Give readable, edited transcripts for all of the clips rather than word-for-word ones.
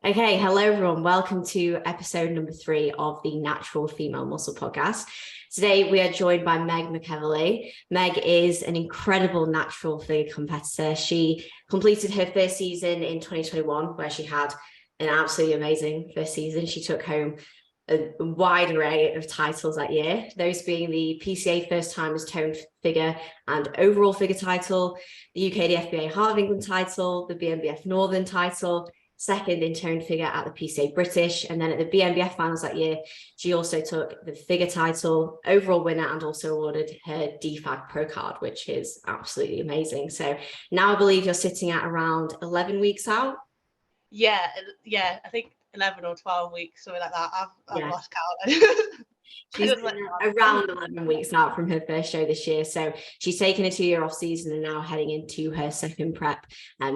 Okay, hello everyone. Welcome to episode number 3 of the Natural Female Muscle Podcast. Today we are joined by Meg McEveley. Meg is an incredible natural figure competitor. She completed her first season in 2021, where she had an absolutely amazing first season. She took home a wide array of titles that year, those being the PCA First Timers Toned Figure and Overall Figure title, the UKDFBA Heart of England title, the BNBF Northern title, second in toned figure at the PCA British, and then at the BNBF Finals that year, she also took the figure title, overall winner, and also awarded her DFAC Pro card, which is absolutely amazing. So now I believe you're sitting at around 11 weeks out. Yeah, I think 11 or 12 weeks, something like that. I've lost count. She's around 11 weeks out from her first show this year. So she's taken a 2-year off season and now heading into her second prep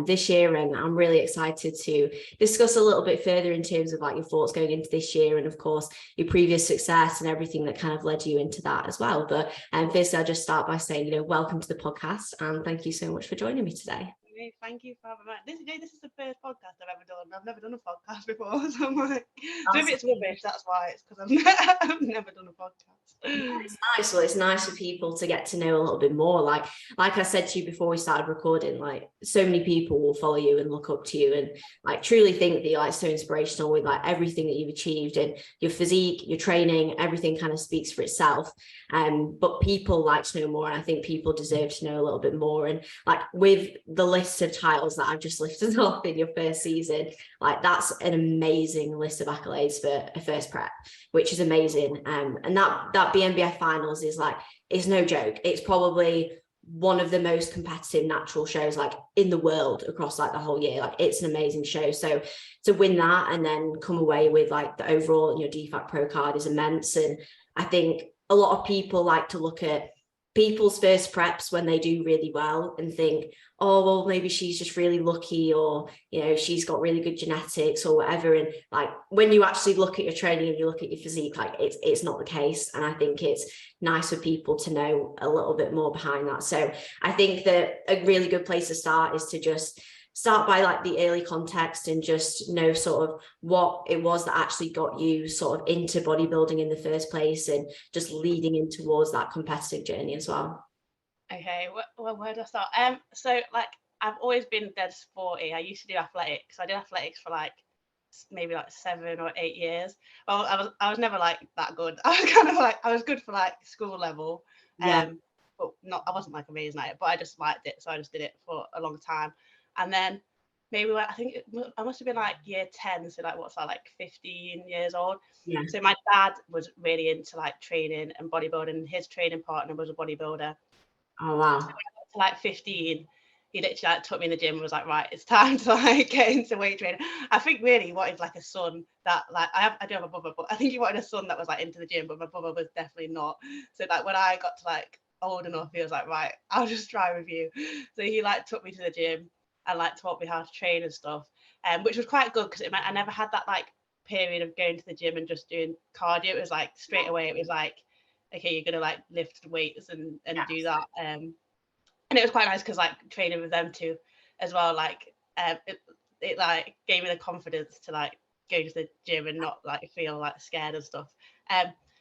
this year. And I'm really excited to discuss a little bit further in terms of like your thoughts going into this year and of course your previous success and everything that kind of led you into that as well. But firstly, I'll just start by saying, welcome to the podcast and thank you so much for joining me today. Thank you for having me. This is the first podcast I've ever done. I've never done a podcast before, so I'm like, so if it's rubbish, that's why. It's because I've never done a podcast. It's nice. Well, it's nice for people to get to know a little bit more. Like I said to you before we started recording, like so many people will follow you and look up to you and like truly think that you're like so inspirational with like everything that you've achieved and your physique, your training, everything kind of speaks for itself. But people like to know more, and I think people deserve to know a little bit more. And like with the list of titles that I've just listed off in your first season, like that's an amazing list of accolades for a first prep, which is amazing. And that BNBF Finals is like, it's no joke. It's probably one of the most competitive natural shows like in the world across like the whole year. Like it's an amazing show. So to win that and then come away with like the overall, DFAC Pro card is immense. And I think a lot of people like to look at people's first preps when they do really well and think, oh, well, maybe she's just really lucky or, she's got really good genetics or whatever. And like, when you actually look at your training and you look at your physique, like it's not the case. And I think it's nice for people to know a little bit more behind that. So I think that a really good place to start is to just start by like the early context and just know sort of what it was that actually got you sort of into bodybuilding in the first place and just leading in towards that competitive journey as well. Okay, well, where do I start? So like I've always been dead sporty. I used to do athletics. I did athletics for like maybe like 7 or 8 years. Well, I was never like that good. I was kind of like I was good for like school level. But I wasn't like amazing at it, but I just liked it, so I just did it for a long time. And then maybe I think I must have been like year 10, so like what's that, like 15 years old. Yeah. So my dad was really into like training and bodybuilding. His training partner was a bodybuilder. Oh wow. So when I got to like 15, he literally like took me in the gym and was like, right, it's time to like get into weight training. I think really he wanted like a son that like I do have a brother, but I think he wanted a son that was like into the gym, but my brother was definitely not. So like when I got to like old enough, he was like, right, I'll just try with you. So he like took me to the gym and like taught me how to train and stuff, which was quite good because I never had that like period of going to the gym and just doing cardio. It was like straight away it was like, okay, you're gonna like lift weights and do that, and it was quite nice because like training with them too as well, like it like gave me the confidence to like go to the gym and not like feel like scared and stuff.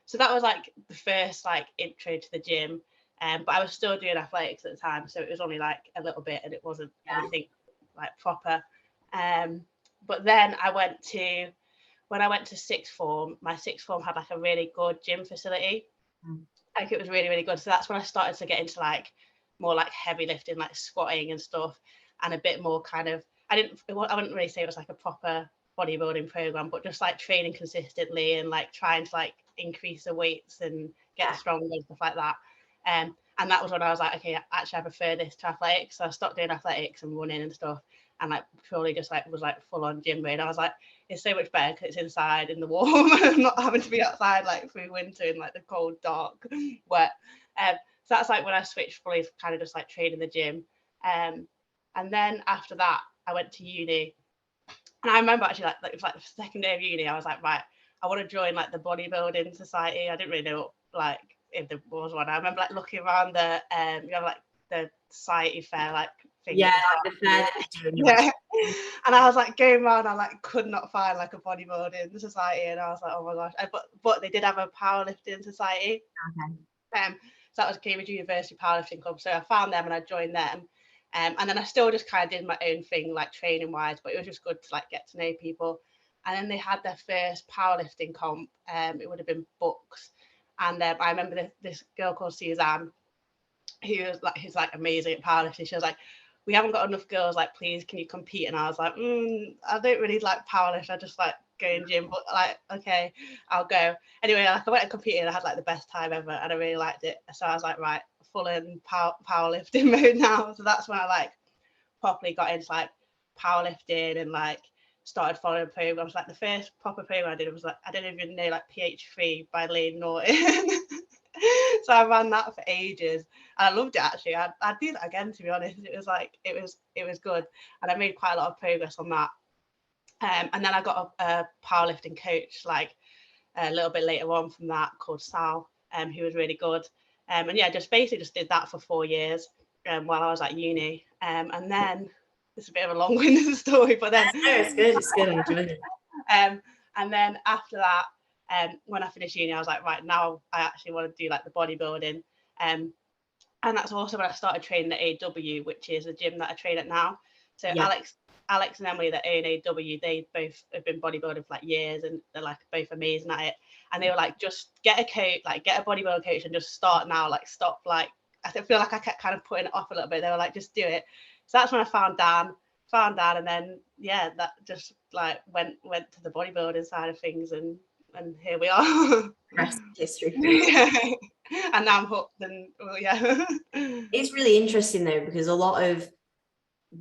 So that was like the first like intro to the gym. But I was still doing athletics at the time, so it was only like a little bit and it wasn't anything like proper. But then when I went to sixth form, my sixth form had like a really good gym facility. Like it was really, really good. So that's when I started to get into like more like heavy lifting, like squatting and stuff, and a bit more kind of, I wouldn't really say it was like a proper bodybuilding program, but just like training consistently and like trying to like increase the weights and get stronger and stuff like that. And that was when I was like, okay, actually I prefer this to athletics. So I stopped doing athletics and running and stuff, and like purely just like was like full on gym brain. I was like, it's so much better because it's inside in the warm and I'm not having to be outside like through winter in like the cold, dark, wet. So that's like when I switched fully kind of just like training the gym. And then after that I went to uni, and I remember actually like it was like the second day of uni, I was like, right, I want to join like the bodybuilding society. I didn't really know like if there was one. I remember like looking around the like the society fair like thing. Yeah, like the fair that they're doing. And I was like going around, I like could not find like a bodybuilding society, and I was like, oh my gosh. But they did have a powerlifting society. So that was Cambridge University Powerlifting Club. So I found them and I joined them. And then I still just kind of did my own thing, like training wise, but it was just good to like get to know people. And then they had their first powerlifting comp. It would have been Bucks. And I remember this girl called Suzanne, who's like amazing at powerlifting. She was like, we haven't got enough girls, like, please, can you compete? And I was like, I don't really like powerlift. I just like going gym, but like, okay, I'll go. Anyway, like I went and competed and I had like the best time ever and I really liked it. So I was like, right, full in powerlifting mode now. So that's when I like properly got into like powerlifting and like started following programs. Like the first proper program I did was like, I didn't even know, like PH3 by Lane Norton. So I ran that for ages and I loved it actually. I'd do that again, to be honest. It was like it was good and I made quite a lot of progress on that. And then I got a powerlifting coach like a little bit later on from that called Sal, who was really good. And yeah, just basically just did that for 4 years while I was at uni. And then it's a bit of a long-winded story, but then no, it's good. I'm enjoying it. And then after that, when I finished uni, I was like, right, now I actually want to do like the bodybuilding. And that's also when I started training at AW, which is the gym that I train at now. So yeah. Alex and Emily that own AW, they both have been bodybuilding for like years and they're like both amazing at it. And they were like, just get a coach, like get a bodybuilding coach and just start now, like stop. Like, I feel like I kept kind of putting it off a little bit. They were like, just do it. So that's when I found Dan, and then yeah, that just like went to the bodybuilding side of things, and here we are. Rest history. Yeah. And now I'm hooked, and well, yeah. It's really interesting though, because a lot of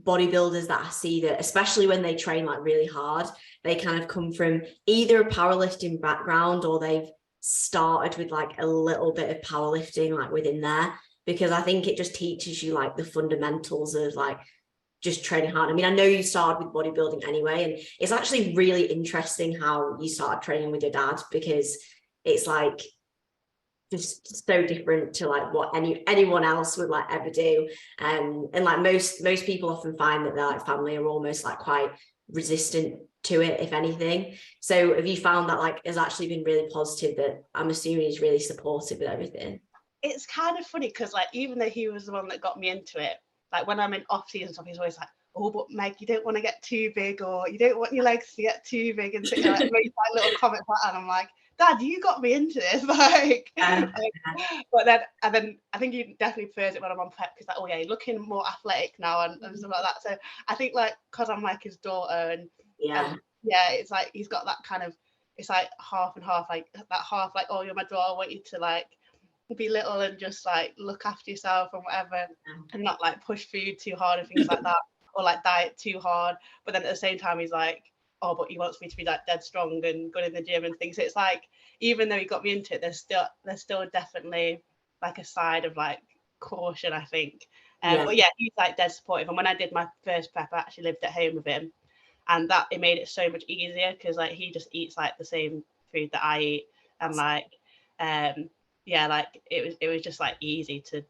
bodybuilders that I see, that especially when they train like really hard, they kind of come from either a powerlifting background or they've started with like a little bit of powerlifting like within there, because I think it just teaches you like the fundamentals of like just training hard. I mean, I know you started with bodybuilding anyway, and it's actually really interesting how you started training with your dad, because it's like just so different to like what anyone else would like ever do. And like most people often find that their like family are almost like quite resistant to it, if anything. So have you found that like has actually been really positive, that I'm assuming he's really supportive with everything? It's kind of funny because like even though he was the one that got me into it, like when I'm in off season stuff, he's always like, oh, but Meg, you don't want to get too big, or you don't want your legs to get too big, and like, makes like little comments like that. And I'm like, Dad, you got me into this, like. But then I think he definitely prefers it when I'm on prep, because like, oh yeah, you're looking more athletic now and stuff like that. So I think like because I'm like his daughter, and yeah, it's like he's got that kind of, it's like half and half, like that half like, oh, you're my daughter, I want you to like be little and just like look after yourself and whatever, and not like push food too hard and things like that, or like diet too hard. But then at the same time he's like, oh, but he wants me to be like dead strong and good in the gym and things. So it's like, even though he got me into it, there's still definitely like a side of like caution, I think. But yeah, he's like dead supportive. And when I did my first prep, I actually lived at home with him, and that it made it so much easier, because like he just eats like the same food that I eat, and like yeah, like it was just like easy to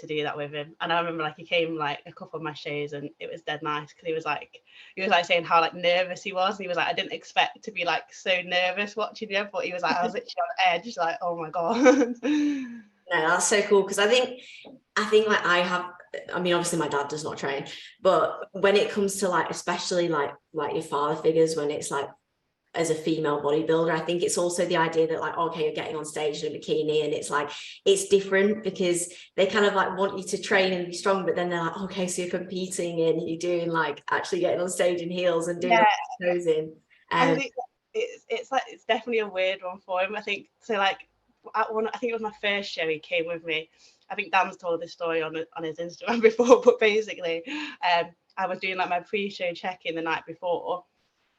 do that with him. And I remember like he came like a couple of my shows, and it was dead nice, because he was like saying how like nervous he was, and he was like, I didn't expect to be like so nervous watching you, but he was like, I was literally on edge, like, oh my god. No, that's so cool, because I think like I mean, obviously my dad does not train, but when it comes to like, especially like your father figures, when it's like as a female bodybuilder, I think it's also the idea that like, okay, you're getting on stage in a bikini, and it's like, it's different, because they kind of like want you to train and be strong, but then they're like, okay, so you're competing and you're doing like actually getting on stage in heels and doing posing. I think it's like, it's definitely a weird one for him, I think. So like I think it was my first show, he came with me. I think Dan's told this story on his Instagram before, but basically I was doing like my pre-show check-in the night before,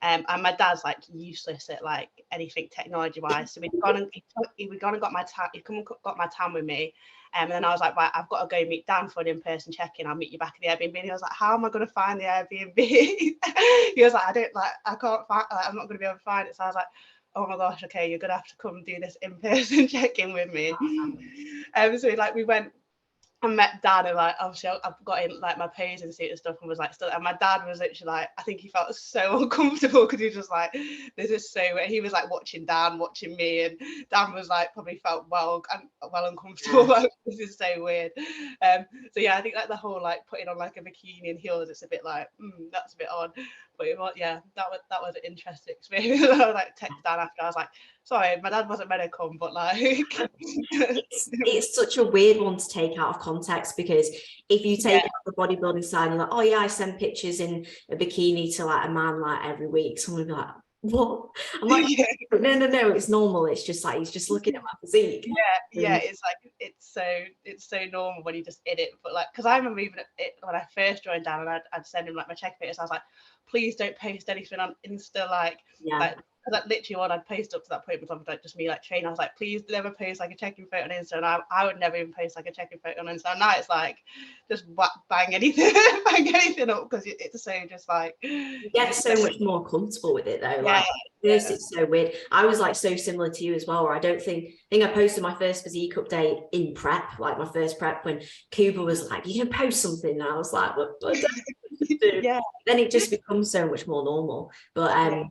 and my dad's like useless at like anything technology wise, so we'd gone and got my tan. He'd come and got my tan with me, and then I was like, right, I've got to go meet Dan for an in-person check-in. I'll meet you back at the Airbnb. And he was like, how am I going to find the Airbnb? He was like, I can't find, like, I'm not going to be able to find it. So I was like, oh my gosh, okay, you're gonna have to come do this in-person check-in with me. So like we went, I met Dad, and like obviously I've got in like my posing suit and stuff, and was like still, and my dad was literally like, I think he felt so uncomfortable because he was just like, this is so weird. He was like watching Dan, watching me, and Dan was like probably felt well uncomfortable. Like, this is so weird. So yeah, I think like the whole like putting on like a bikini and heels, it's a bit like that's a bit odd. But yeah, that was an interesting experience. I like text Dan after, I was like, sorry, my dad wasn't meant to come, but like it's such a weird one to take out of context, because if you take out the bodybuilding side and like, oh yeah, I send pictures in a bikini to like a man like every week, someone would be like, what? I'm like, no, it's normal. It's just like he's just looking at my physique. Yeah, it's like it's so normal when you just in it. But like, because I remember even when I first joined Dan, and I'd send him like my check pictures, I was like, please don't post anything on Insta, like literally what I'd post up to that point was like just me like training. I was like, please never post like a check-in photo on Insta, and I would never even post like a check-in photo on Insta. And now it's like just bang anything up, because it's so just like you get so much more comfortable with it though. Like first it's so weird. I was like so similar to you as well, where I think I posted my first physique update in prep, like my first prep, when Cuba was like, you can post something, and I was like, what do? Then it just becomes so much more normal. But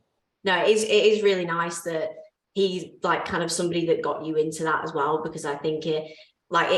no, it is really nice that he's like kind of somebody that got you into that as well, because I think it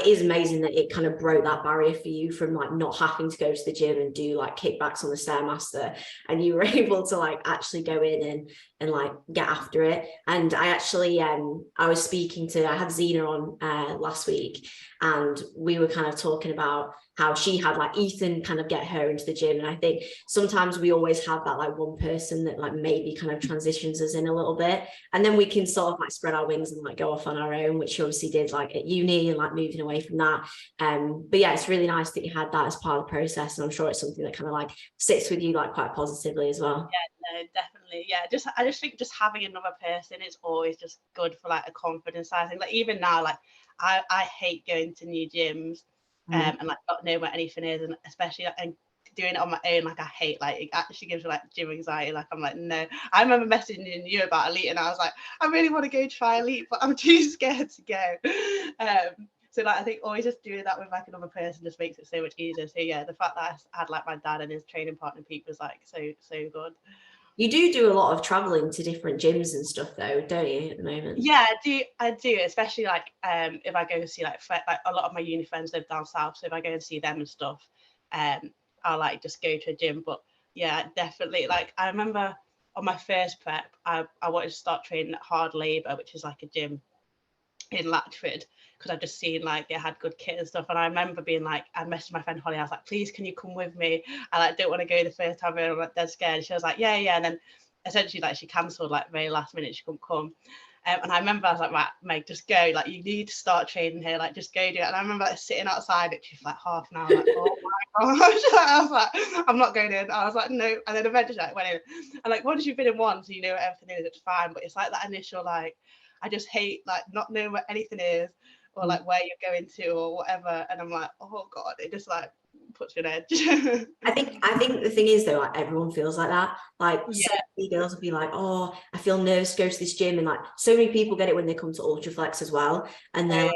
is amazing that it kind of broke that barrier for you from like not having to go to the gym and do like kickbacks on the Stairmaster, and you were able to like actually go in and like get after it. And I actually I was speaking to, I had Zena on last week, and we were kind of talking about how she had like Ethan kind of get her into the gym. And I think sometimes we always have that like one person that like maybe kind of transitions us in a little bit, and then we can sort of like spread our wings and like go off on our own, which you obviously did like at uni and like moving away from that. But yeah, it's really nice that you had that as part of the process, and I'm sure it's something that kind of like sits with you like quite positively as well. Yeah, no, definitely. Yeah, I just think just having another person is always just good for like a confidence side. I think like even now, like I hate going to new gyms and like not knowing where anything is, and especially and doing it on my own, like I hate, like it actually gives me like gym anxiety. Like I'm like, no. I remember messaging you about Elite, and I was like, I really want to go try Elite, but I'm too scared to go. So like I think always just doing that with like another person just makes it so much easier. So yeah, the fact that I had like my dad and his training partner Pete was like so good. You do a lot of traveling to different gyms and stuff though, don't you, at the moment? Yeah, I do, especially like if I go and see like a lot of my uni friends live down south, so if I go and see them and stuff, I'll like just go to a gym. But yeah, definitely, like I remember on my first prep, I wanted to start training at Hard Labour, which is like a gym in Latchford, because I'd just seen like it had good kit and stuff. And I remember being like, I messaged my friend Holly, I was like, please can you come with me? I like don't want to go the first time, and I'm like dead scared. She was like, yeah. And then essentially like she cancelled like very last minute, she couldn't come. And I remember I was like, right, Meg, just go, like you need to start training here, like just go do it. And I remember like sitting outside literally for like half an hour, like, oh my gosh. I was like, I'm not going in. I was like, no. And then eventually I went in, and like once you've been in one, so you know what everything is, it's fine. But it's like that initial like, I just hate like not knowing where anything is, or like where you're going to or whatever. And I'm like, oh god, it just like puts you on edge. I think the thing is though, like everyone feels like that. Like so many girls will be like, oh, I feel nervous to go to this gym, and like so many people get it when they come to Ultraflex as well, and they're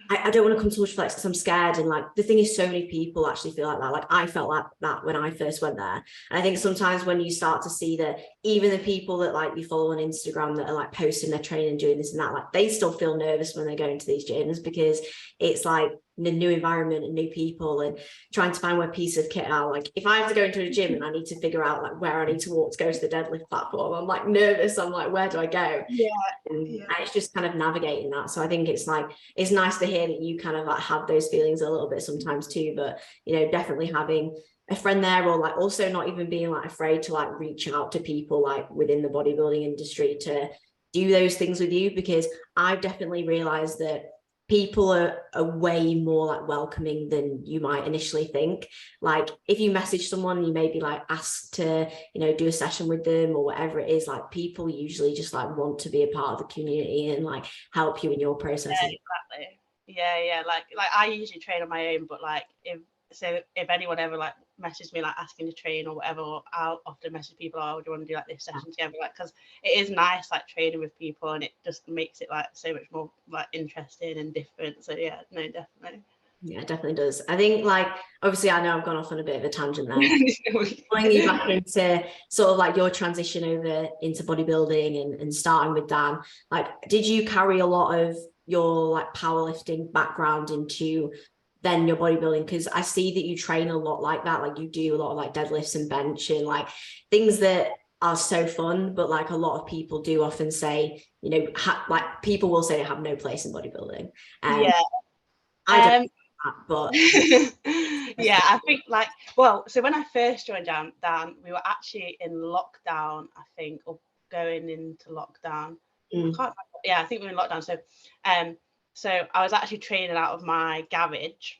I don't want to come to Ultraflex because I'm scared. And like the thing is, so many people actually feel like that. Like I felt like that when I first went there. And I think sometimes when you start to see that even the people that like you follow on Instagram that are like posting their training and doing this and that, like they still feel nervous when they go into these gyms, because it's like a new environment and new people and trying to find where pieces of kit are. Like if I have to go into a gym and I need to figure out like where I need to walk to go to the deadlift platform, I'm like nervous. I'm like, where do I go? And it's just kind of navigating that. So I think it's like, it's nice to hear that you kind of like have those feelings a little bit sometimes too, but you know, definitely having a friend there, or like also not even being like afraid to like reach out to people like within the bodybuilding industry to do those things with you, because I've definitely realized that people are way more like welcoming than you might initially think. Like if you message someone and you maybe like ask to, you know, do a session with them or whatever it is, like people usually just like want to be a part of the community and like help you in your process. Yeah, exactly. Yeah. Like I usually train on my own, but like if anyone ever like messages me like asking to train or whatever, I'll often message people, oh, do you want to do like this session together? Like, because it is nice like training with people, and it just makes it like so much more like interesting and different. So yeah, no, definitely. Yeah, it definitely does. I think, like, obviously I know I've gone off on a bit of a tangent there. Pulling you back into sort of like your transition over into bodybuilding and starting with Dan, like, did you carry a lot of your like powerlifting background into then your bodybuilding? Because I see that you train a lot like that, like you do a lot of like deadlifts and bench and like things that are so fun, but like a lot of people do often say, you know, like people will say they have no place in bodybuilding. Yeah. I don't, but yeah, I think like, well, so when I first joined Dan, we were actually in lockdown, I think, or going into lockdown. I can't remember. Yeah, I think we were in lockdown. So I was actually training out of my garage.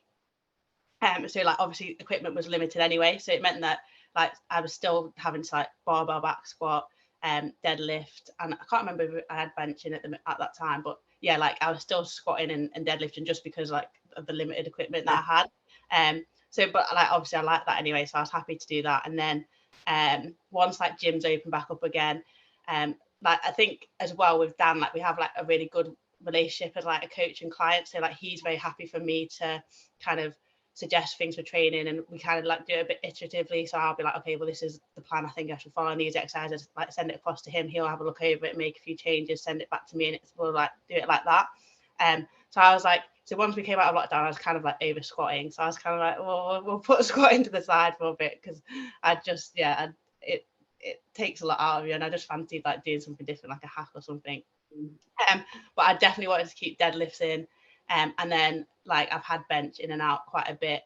So like obviously equipment was limited anyway, so it meant that like I was still having to like barbell back squat, deadlift, and I can't remember if I had benching at that time, but yeah, like I was still squatting and deadlifting just because like of the limited equipment that I had. So but like obviously I like that anyway, so I was happy to do that. And then once like gyms open back up again, like I think as well with Dan, like we have like a really good relationship as like a coach and client, so like he's very happy for me to kind of suggest things for training, and we kind of like do it a bit iteratively. So I'll be like, okay, well, this is the plan I think I should follow in these exercises, like send it across to him, he'll have a look over it, make a few changes, send it back to me, and we'll like do it like that. So I was like, so once we came out of lockdown, I was kind of like over squatting, so I was kind of like, well, we'll put squatting to the side for a bit, because I just it takes a lot out of you, and I just fancied like doing something different, like a hack or something. But I definitely wanted to keep deadlifts in. And then like I've had bench in and out quite a bit,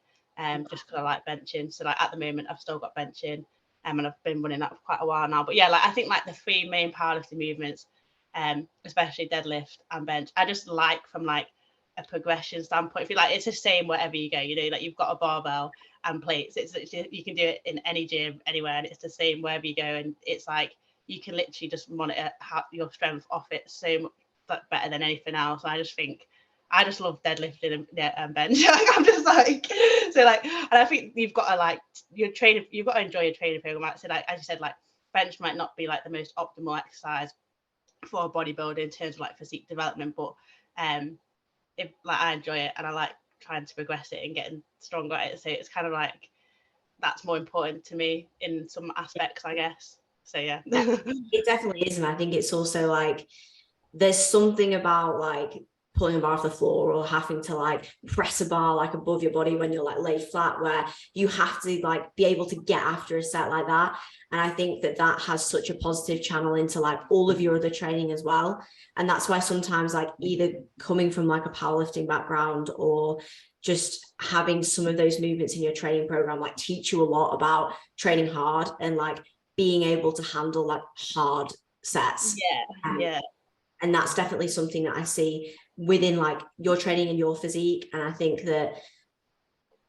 just because I like benching. So like at the moment I've still got benching, and I've been running that for quite a while now. But yeah, like I think like the three main powerlifting movements, especially deadlift and bench, I just like from like a progression standpoint. I feel like it's the same wherever you go, you know, like you've got a barbell and plates. It's you can do it in any gym anywhere, and it's the same wherever you go. And it's like you can literally just monitor your strength off it so much better than anything else. And I just think I just love deadlifting and bench. I'm just like, so like, and I think you've got to like your training, you've got to enjoy your training program. So like, as you said, like bench might not be like the most optimal exercise for a bodybuilder in terms of like physique development, but if like I enjoy it and I like trying to progress it and getting stronger at it. So it's kind of like, that's more important to me in some aspects, I guess. So yeah. It definitely is. And I think it's also like, there's something about like pulling a bar off the floor or having to like press a bar like above your body when you're like laid flat, where you have to like be able to get after a set like that. And I think that that has such a positive channel into like all of your other training as well. And that's why sometimes like either coming from like a powerlifting background or just having some of those movements in your training program like teach you a lot about training hard and like being able to handle like hard sets. Yeah. And that's definitely something that I see within like your training and your physique. And I think that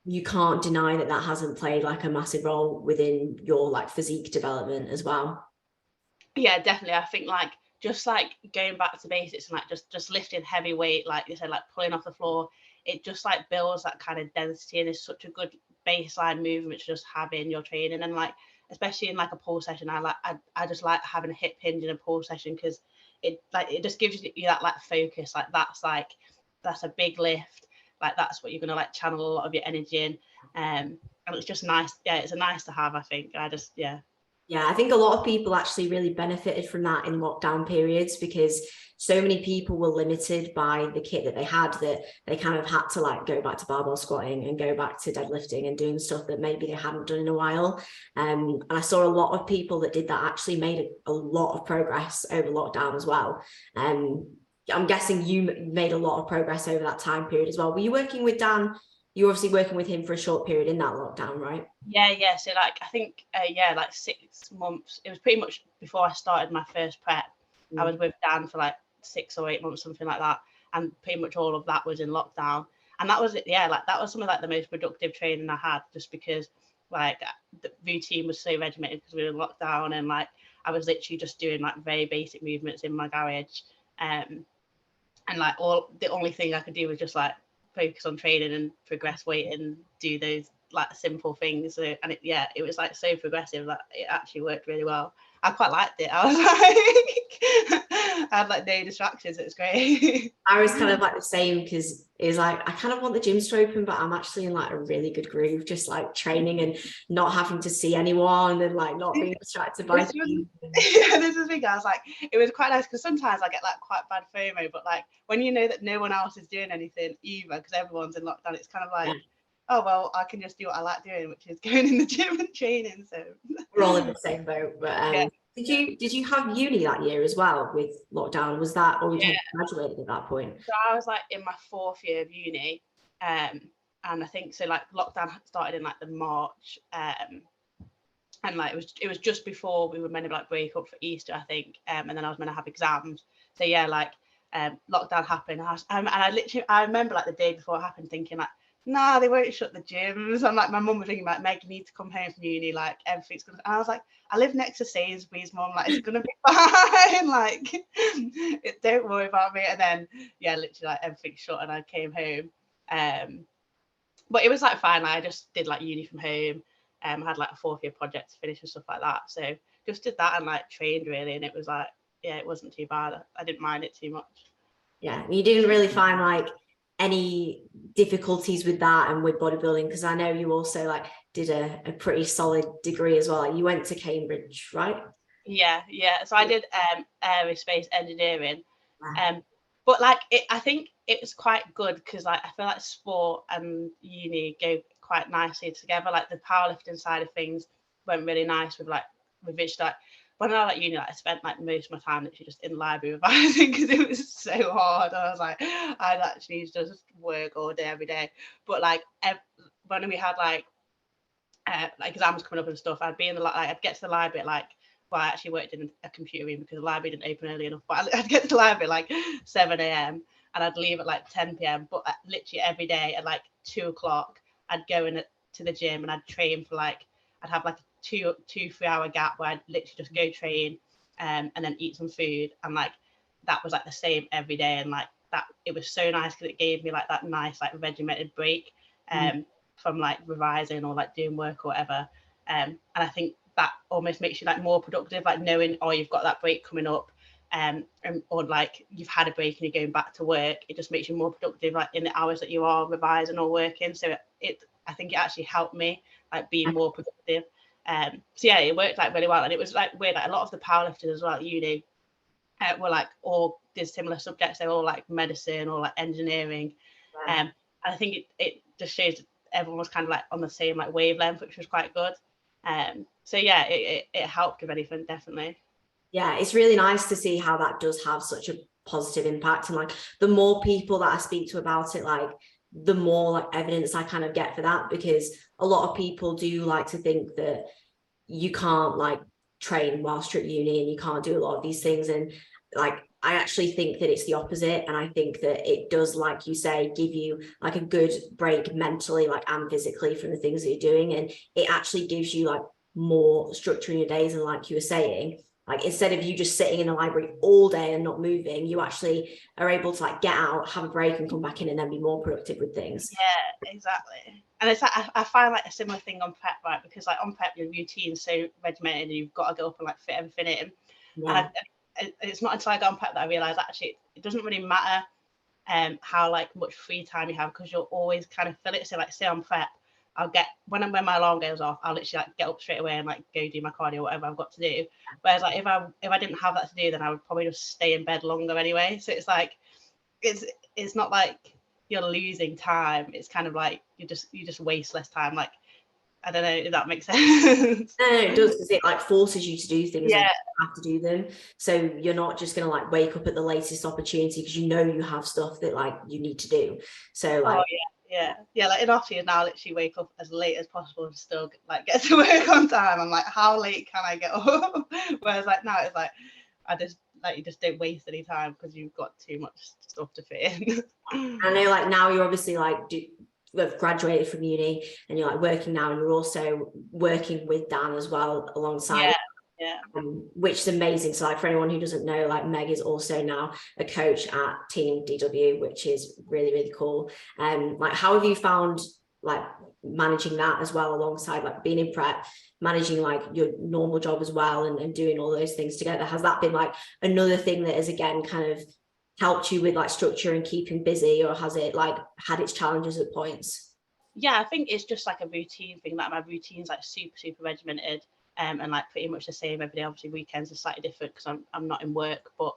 you can't deny that that hasn't played like a massive role within your like physique development as well. Yeah, definitely. I think like just like going back to basics and like just lifting heavy weight, like you said, like pulling off the floor, it just like builds that kind of density, and is such a good baseline movement to just have in your training. And like especially in like a pull session, I just like having a hip hinge in a pull session, because it just gives you that like focus, like that's a big lift, like that's what you're gonna like channel a lot of your energy in, and it's just nice. Yeah, it's a nice to have, I think. Yeah, I think a lot of people actually really benefited from that in lockdown periods, because so many people were limited by the kit that they had, that they kind of had to like go back to barbell squatting and go back to deadlifting and doing stuff that maybe they hadn't done in a while. And I saw a lot of people that did that actually made a lot of progress over lockdown as well. I'm guessing you made a lot of progress over that time period as well. Were you working with Dan? You were obviously working with him for a short period in that lockdown, right? Yeah. So like I think like 6 months. It was pretty much before I started my first prep. I was with Dan for like 6 or 8 months, something like that, and pretty much all of that was in lockdown. And that was it. Yeah, like that was some of like the most productive training I had, just because like the routine was so regimented because we were in lockdown, and like I was literally just doing like very basic movements in my garage, and like the only thing I could do was just like focus on training and progress weight and do those like simple things. So, and it was like so progressive that it actually worked really well. I quite liked it. I was like, I had like no distractions. It was great. I was kind of like the same, because it's like I kind of want the gyms to open, but I'm actually in like a really good groove, just like training and not having to see anyone and like not being distracted by things. Yeah, this is the thing. I was like, it was quite nice, because sometimes I get like quite bad FOMO, but like when you know that no one else is doing anything either, because everyone's in lockdown, it's kind of like, oh well, I can just do what I like doing, which is going in the gym and training. So we're all in the same boat. But did you have uni that year as well with lockdown? Was that, or you graduated at that point? So I was like in my 4th year of uni, and I think so. Like lockdown started in like the March, and like it was just before we were meant to like break up for Easter, I think, and then I was meant to have exams. So yeah, like lockdown happened, and I remember like the day before it happened thinking like, nah, they won't shut the gyms. I'm like, my mum was thinking like, Meg, you need to come home from uni, like everything's gonna, and I was like, I live next to Sainsbury's, mum, like it's gonna be fine, like don't worry about me. And then yeah, literally like everything shut and I came home, but it was like fine. Like, I just did like uni from home. I had like a 4th year project to finish and stuff like that, so just did that and like trained really, and it was like, yeah, it wasn't too bad. I didn't mind it too much. Yeah, you didn't really find like any difficulties with that and with bodybuilding, because I know you also like did a pretty solid degree as well. Like, you went to Cambridge, right? Yeah, so I did aerospace engineering, but like I think it was quite good, because like I feel like sport and uni go quite nicely together. Like the powerlifting side of things went really nice with which like when I was at uni, like I spent like most of my time literally just in the library revising, because it was so hard. I was like, I'd actually just work all day every day. But like when we had like exams coming up and stuff, I'd be in the I'd get to the library at like, well, I actually worked in a computer room because the library didn't open early enough, but I'd get to the library like 7 a.m. and I'd leave at like 10 p.m. But literally every day at like 2 o'clock, I'd go in to the gym and I'd train for like, I'd have like a 2-3 hour gap where I'd literally just go train and then eat some food, and like that was like the same every day. And like that, it was so nice because it gave me like that nice like regimented break from like revising or like doing work or whatever, and I think that almost makes you like more productive, like knowing, oh, you've got that break coming up, or like you've had a break and you're going back to work. It just makes you more productive like in the hours that you are revising or working. So I think it actually helped me like being more productive. So yeah, it worked like really well. And it was like weird, like a lot of the powerlifters as well at uni were like all did similar subjects. They were all like medicine or like engineering, and I think it just shows everyone was kind of like on the same like wavelength, which was quite good. So yeah, it helped, if anything, definitely. Yeah, it's really nice to see how that does have such a positive impact, and like the more people that I speak to about it, like the more like evidence I kind of get for that, because a lot of people do like to think that you can't like train whilst you're at uni and you can't do a lot of these things, and like I actually think that it's the opposite. And I think that it does, like you say, give you like a good break mentally, like and physically, from the things that you're doing, and it actually gives you like more structure in your days. And like you were saying, like instead of you just sitting in the library all day and not moving, you actually are able to like get out, have a break and come back in and then be more productive with things. Yeah, exactly. And it's like I find like a similar thing on prep, right? Because like on prep your routine's so regimented and you've got to go up and like fit everything in. Yeah. And it's not until I got on prep that I realized actually it doesn't really matter how like much free time you have, because you'll always kind of fill it. So like say on prep, I'll get when my alarm goes off, I'll literally like get up straight away and like go do my cardio, whatever I've got to do. Whereas like if I didn't have that to do, then I would probably just stay in bed longer anyway. So it's like it's not like you're losing time. It's kind of like you just waste less time. Like I don't know if that makes sense. No, it does, because it like forces you to do things. Yeah, you have to do them. So you're not just gonna like wake up at the latest opportunity, because you know you have stuff that like you need to do. So like Yeah, like in after years now, I literally wake up as late as possible and still like get to work on time. I'm like, how late can I get up? Whereas like now it's like I just like you just don't waste any time because you've got too much stuff to fit in. I know like now you're obviously like have graduated from uni and you're like working now, and you're also working with Dan as well alongside. Which is amazing. So like for anyone who doesn't know, like Meg is also now a coach at Team DW, which is really, really cool. Like how have you found like managing that as well, alongside like being in prep, managing like your normal job as well, and doing all those things together? Has that been like another thing that has again kind of helped you with like structure and keeping busy, or has it like had its challenges at points? Yeah, I think it's just like a routine thing. Like my routine's like super regimented, and like pretty much the same every day. Obviously weekends are slightly different because I'm not in work, but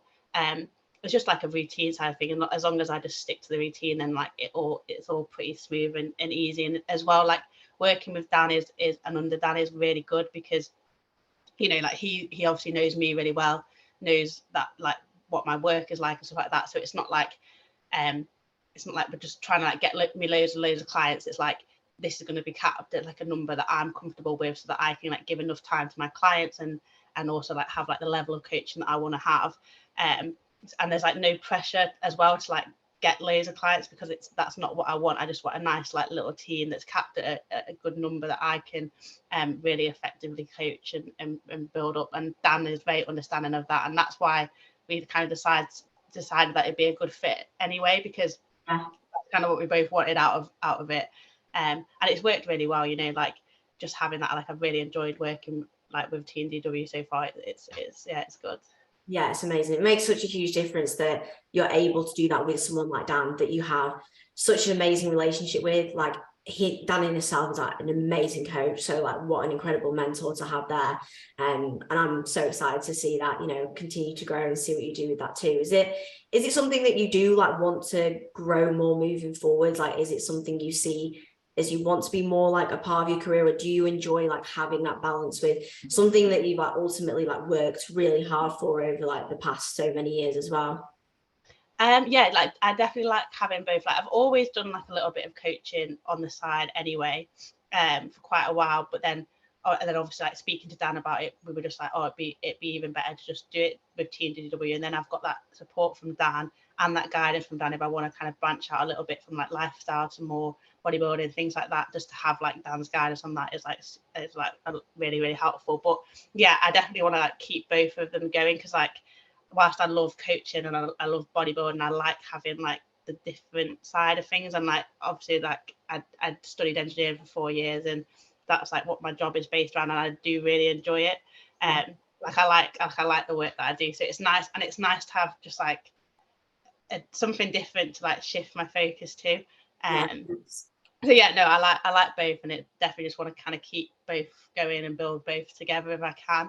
it's just like a routine side of thing. And as long as I just stick to the routine, then like it's all pretty smooth and easy. And as well, like working with Dan is and under Dan is really good, because you know, like he obviously knows me really well, knows that like what my work is like and stuff like that. So it's not like we're just trying to like get me loads and loads of clients. It's like, this is going to be capped at like a number that I'm comfortable with, so that I can like give enough time to my clients and also like have like the level of coaching that I want to have. And there's like no pressure as well to like get loads of clients, because that's not what I want. I just want a nice like little team that's capped at a good number that I can really effectively coach and build up. And Dan is very understanding of that, and that's why we kind of decided that it'd be a good fit anyway, because that's kind of what we both wanted out of it. And it's worked really well, you know, like just having that, like I've really enjoyed working like with TNDW so far. It's good. Yeah, it's amazing. It makes such a huge difference that you're able to do that with someone like Dan, that you have such an amazing relationship with. Like Dan in himself is like an amazing coach. So like what an incredible mentor to have there. And I'm so excited to see that, you know, continue to grow and see what you do with that too. Is it something that you do like want to grow more moving forward? Like, is it something you see as you want to be more like a part of your career, or do you enjoy like having that balance with something that you've like ultimately like worked really hard for over like the past so many years as well? Yeah, like I definitely like having both. Like I've always done like a little bit of coaching on the side anyway, for quite a while. But then, and then obviously like speaking to Dan about it, we were just like, oh, it'd be even better to just do it with TNDW. And then I've got that support from Dan and that guidance from Dan if I want to kind of branch out a little bit from like lifestyle to more bodybuilding, things like that. Just to have like Dan's guidance on that is like really helpful. But yeah, I definitely want to like keep both of them going, because like, whilst I love coaching and I love bodybuilding, I like having like the different side of things. And like obviously like I studied engineering for 4 years, and that's like what my job is based around, and I do really enjoy it. Like I like the work that I do. So it's nice, and it's nice to have just like something different to like shift my focus to. So yeah, no, I like both, and it definitely just want to kind of keep both going and build both together if I can.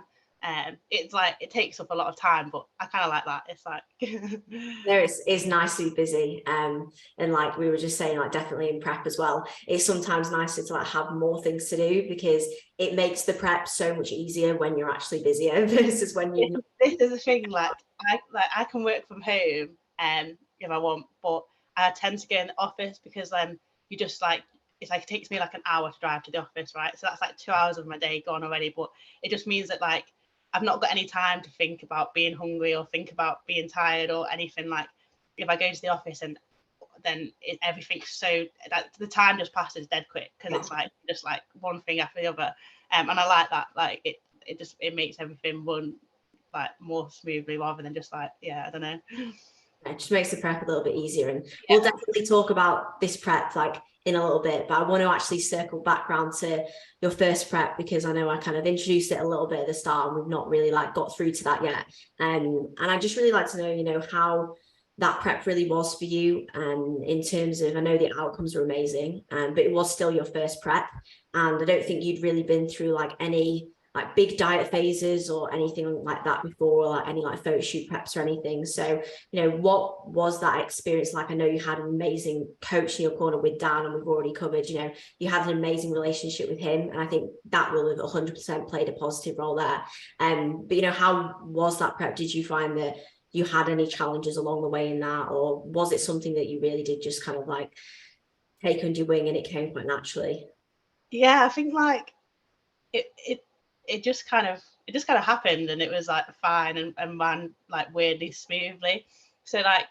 It's like it takes up a lot of time, but I kind of like that. It's like there it's nice to be busy, and like we were just saying, like definitely in prep as well, it's sometimes nicer to like have more things to do, because it makes the prep so much easier when you're actually busier versus when you're not. This is the thing, like I can work from home if I want, but I tend to go in the office, because then you just like, it's like it takes me like an hour to drive to the office, right? So that's like 2 hours of my day gone already. But it just means that like I've not got any time to think about being hungry or think about being tired or anything. Like if I go to the office, and then everything's so that the time just passes dead quick, because it's like just like one thing after the other. And I like that. Like it makes everything run like more smoothly, rather than just like, I don't know. It just makes the prep a little bit easier. And we'll definitely talk about this prep like in a little bit, but I want to actually circle back around to your first prep, because I know I kind of introduced it a little bit at the start and we've not really like got through to that yet. And I just really like to know, you know, how that prep really was for you, and in terms of, I know the outcomes were amazing, but it was still your first prep, and I don't think you'd really been through like any like big diet phases or anything like that before, or like any like photo shoot preps or anything. So, you know, what was that experience like? I know you had an amazing coach in your corner with Dan, and we've already covered, you know, you had an amazing relationship with him, and I think that will have 100% played a positive role there. But you know, how was that prep? Did you find that you had any challenges along the way in that, or was it something that you really did just kind of like take under your wing and it came quite naturally? Yeah, I think like it just kind of happened, and it was like fine and ran like weirdly smoothly. So like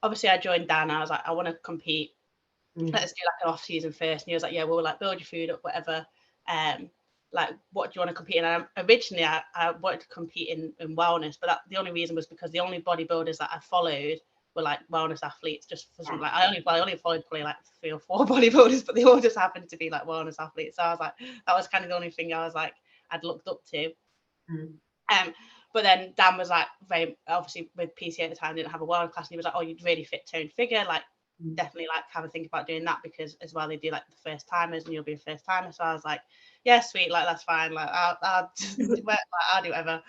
obviously I joined Dan, I was like, I want to compete. Let's do like an off season first. And he was like, yeah, we'll like build your food up, whatever. Like what do you want to compete in? And originally I wanted to compete in wellness, but the only reason was because the only bodybuilders that I followed were like wellness athletes, just for something like I only followed probably like 3 or 4 bodybuilders, but they all just happened to be like wellness athletes. So I was like, that was kind of the only thing I was like I'd looked up to. But then Dan was like, very obviously with PCA at the time, didn't have a wellness class, and he was like, oh, you'd really fit toned figure, like definitely like have a think about doing that, because as well they do like the first timers and you'll be a first timer. So I was like, yeah, sweet, like that's fine, like I'll do whatever.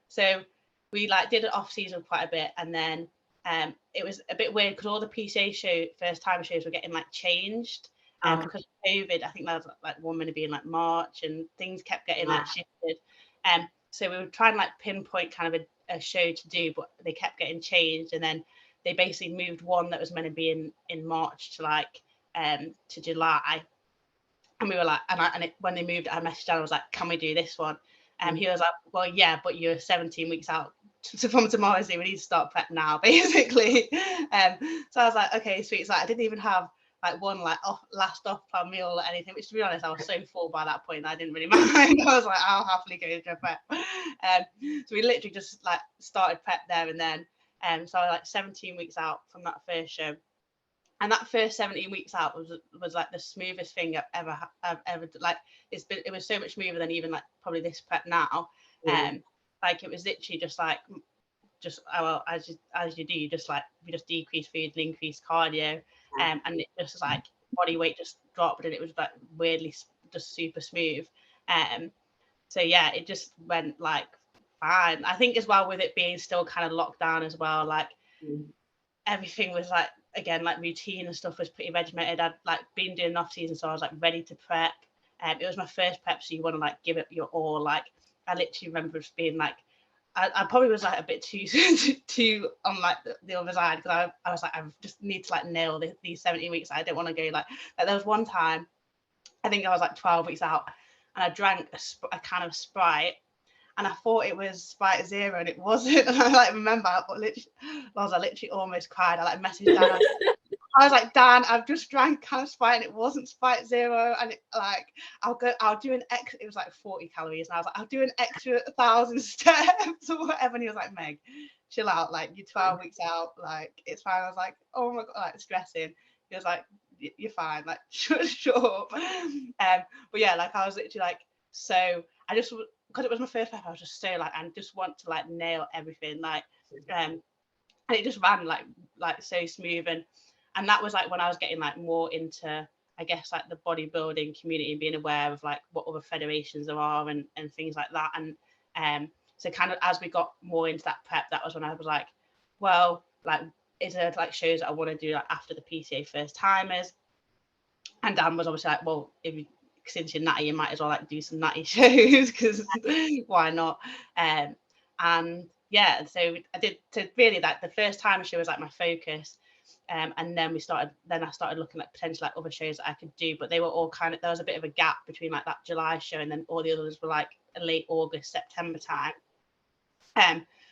So we like did it off season quite a bit, and then it was a bit weird because all the PCA first time shows were getting like changed because of COVID. I think that was like one minute being like March, and things kept getting like shifted. So we were trying to like pinpoint kind of a show to do, but they kept getting changed, and then they basically moved one that was meant to be in March to like to July. And we were like, when they moved, I messaged Dan, I was like, can we do this one? He was like, well, yeah, but you're 17 weeks out from tomorrow, so we need to start prep now, basically. So I was like, okay, sweet. So I didn't even have like one like last off plan meal or anything, which to be honest, I was so full by that point that I didn't really mind. I was like, I'll happily go to prep. So we literally just like started prep there and then. So I was like 17 weeks out from that first show. And that first 17 weeks out was like the smoothest thing I've ever like. It was so much smoother than even like probably this prep now. Like it was literally just like as you do, you just decrease food and increase cardio, and it just like body weight just dropped, and it was like weirdly just super smooth. So yeah, it just went like fine. I think as well with it being still kind of locked down as well, like everything was like, again, like routine and stuff was pretty regimented. I'd like been doing off season, so I was like ready to prep. It was my first prep, so you want to like give it your all. Like I literally remember just being like, I probably was like a bit too on like the other side, because I was like, I just need to like nail these 17 weeks. I don't want to go like there was one time, I think I was like 12 weeks out, and I drank a can of Sprite, and I thought it was Sprite Zero, and it wasn't. And I like remember, I literally almost cried. I like messaged Dan. I was like, Dan, I've just drank kind of Sprite and it wasn't Sprite Zero, and it, like I'll do an extra. It was like 40 calories, and I was like, I'll do an extra 1,000 steps or whatever. And he was like, Meg, chill out. Like you're 12 weeks out. Like it's fine. I was like, oh my god, like stressing. He was like, you're fine. Like sure. But yeah, like I was literally like, so I just, because it was my first prep, I was just so like, I just want to like nail everything, like and it just ran like so smooth. And that was like when I was getting like more into, I guess, like the bodybuilding community and being aware of like what other federations there are and things like that. And so kind of as we got more into that prep, that was when I was like, well, like is there like shows that I want to do like after the PCA First Timers? And Dan was obviously like, well, since you're natty, you might as well like do some natty shows, because why not? And yeah, so I did, so really like the First Timer show was like my focus. And then I started looking at potential like other shows that I could do, but they were all kind of, there was a bit of a gap between like that July show and then all the others were like a late August, September time.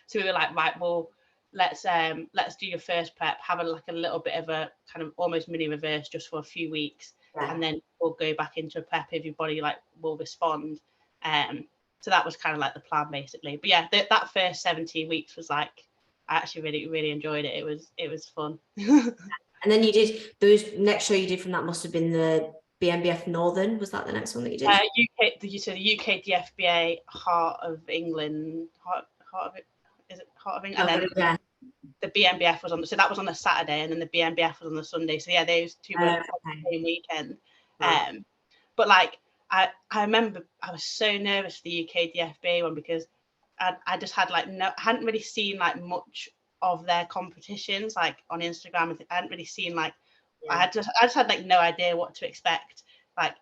So we were like, right, well, let's do your first prep, have a little bit of a kind of almost mini reverse just for a few weeks, and then we'll go back into a prep if your body like will respond. So that was kind of like the plan basically. But yeah, that first 17 weeks was like, I actually really, really enjoyed it. It was fun. And then you did those next show you did from that must have been the BNBF Northern. Was that the next one that you did? The UKDFBA Heart of England. Heart of England? And then the BNBF was so that was on the Saturday, and then the BNBF was on the Sunday. So yeah, those two were on the same weekend. Right. But like I remember I was so nervous for the UKDFBA one, because I just had like hadn't really seen like much of their competitions like on Instagram. I hadn't really seen like I just had like no idea what to expect. Like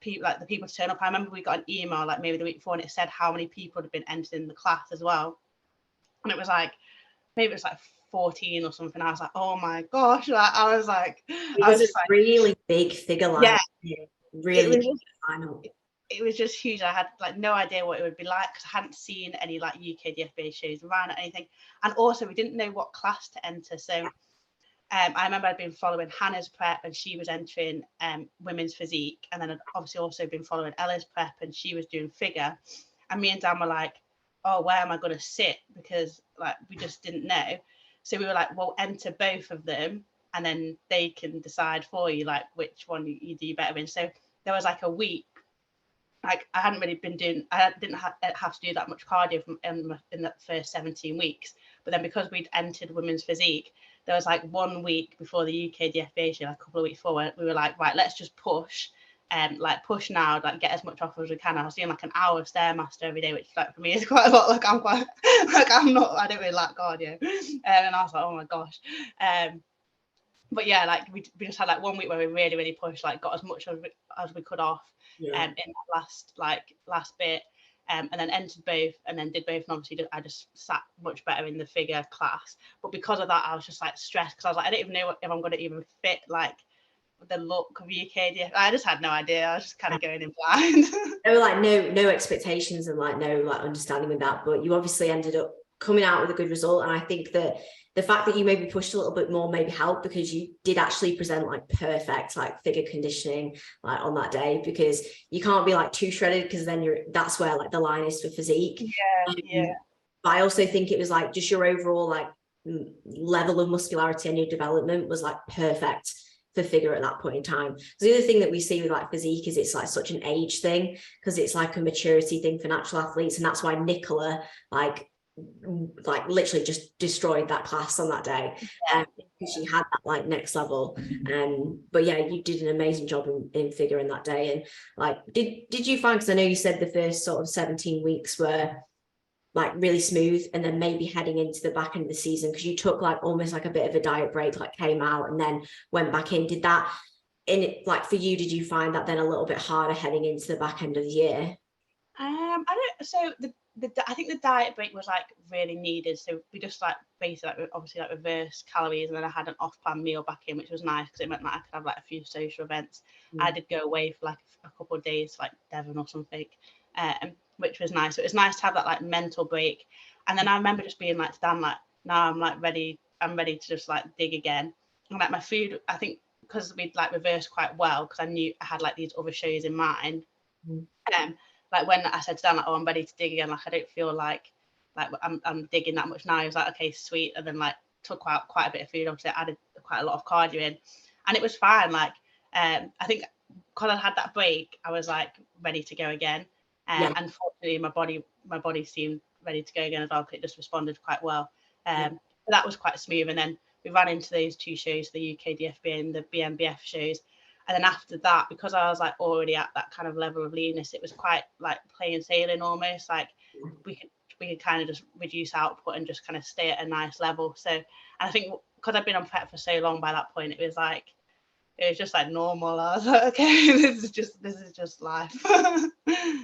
the people to turn up. I remember we got an email like maybe the week before, and it said how many people had been entered in the class as well, and it was like maybe it was like 14 or something. I was like, oh my gosh! Like I was like, it was a really big figure line. Yeah, really. It was just huge. I had like no idea what it would be like, because I hadn't seen any like UKDFBA shows around or anything, and also we didn't know what class to enter. So I remember I'd been following Hannah's prep, and she was entering women's physique, and then I'd obviously also been following Ella's prep, and she was doing figure. And me and Dan were like, oh, where am I going to sit? Because like we just didn't know. So we were like, well, enter both of them and then they can decide for you like which one you do better in. So there was like a week, like I hadn't really been doing, I didn't have to do that much cardio in the first 17 weeks. But then because we'd entered women's physique, there was like 1 week before the UKDFBA show, like a couple of weeks forward, we were like, right, let's just push. Like push now, like get as much off as we can. I was doing like an hour of Stairmaster every day, which like for me is quite a lot. Like I don't really like cardio. And I was like, oh my gosh. But yeah, like we just had like 1 week where we really pushed, like got as much as we could off in that last bit. And then entered both and then did both. And obviously I just sat much better in the figure class. But because of that, I was just like stressed because I was like, I don't even know if I'm going to even fit like the look of UKDF. I just had no idea. I was just kind of going in blind. There were like no expectations and like no like understanding with that, but you obviously ended up coming out with a good result. And I think that the fact that you maybe pushed a little bit more maybe helped because you did actually present like perfect like figure conditioning like on that day, because you can't be like too shredded because then that's where like the line is for physique. Yeah. But I also think it was like just your overall like level of muscularity and your development was like perfect for figure at that point in time. So the other thing that we see with like physique is it's like such an age thing because it's like a maturity thing for natural athletes, and that's why Nicola like literally just destroyed that class on that day because she had that like next level. But yeah, you did an amazing job in figuring that day. And like did you find, because I know you said the first sort of 17 weeks were like really smooth, and then maybe heading into the back end of the season, because you took like almost like a bit of a diet break, like came out and then went back in, did that in it like for you, did you find that then a little bit harder heading into the back end of the year? I think the diet break was like really needed. So we just like basically like obviously like reverse calories, and then I had an off-plan meal back in, which was nice because it meant that I could have like a few social events. I did go away for like a couple of days, like Devon or something, which was nice. So it was nice to have that like mental break. And then I remember just being like, Dan, like now I'm like ready. I'm ready to just like dig again. And like my food, I think because we'd like reversed quite well, because I knew I had like these other shows in mind. Like when I said to Dan, like, oh, I'm ready to dig again, like I don't feel like I'm digging that much now. He was like, okay, sweet. And then like took out quite a bit of food. Obviously I added quite a lot of cardio in, and it was fine. Like I think because I had that break, I was like ready to go again. And fortunately my body seemed ready to go again as well, because it just responded quite well. So that was quite smooth. And then we ran into those two shows, the UKDFBA and the BNBF shows. And then after that, because I was like already at that kind of level of leanness, it was quite like plain sailing almost. Like we could kind of just reduce output and just kind of stay at a nice level. So, and I think because I've been on prep for so long, by that point it was just like normal. I was like, okay, this is just life.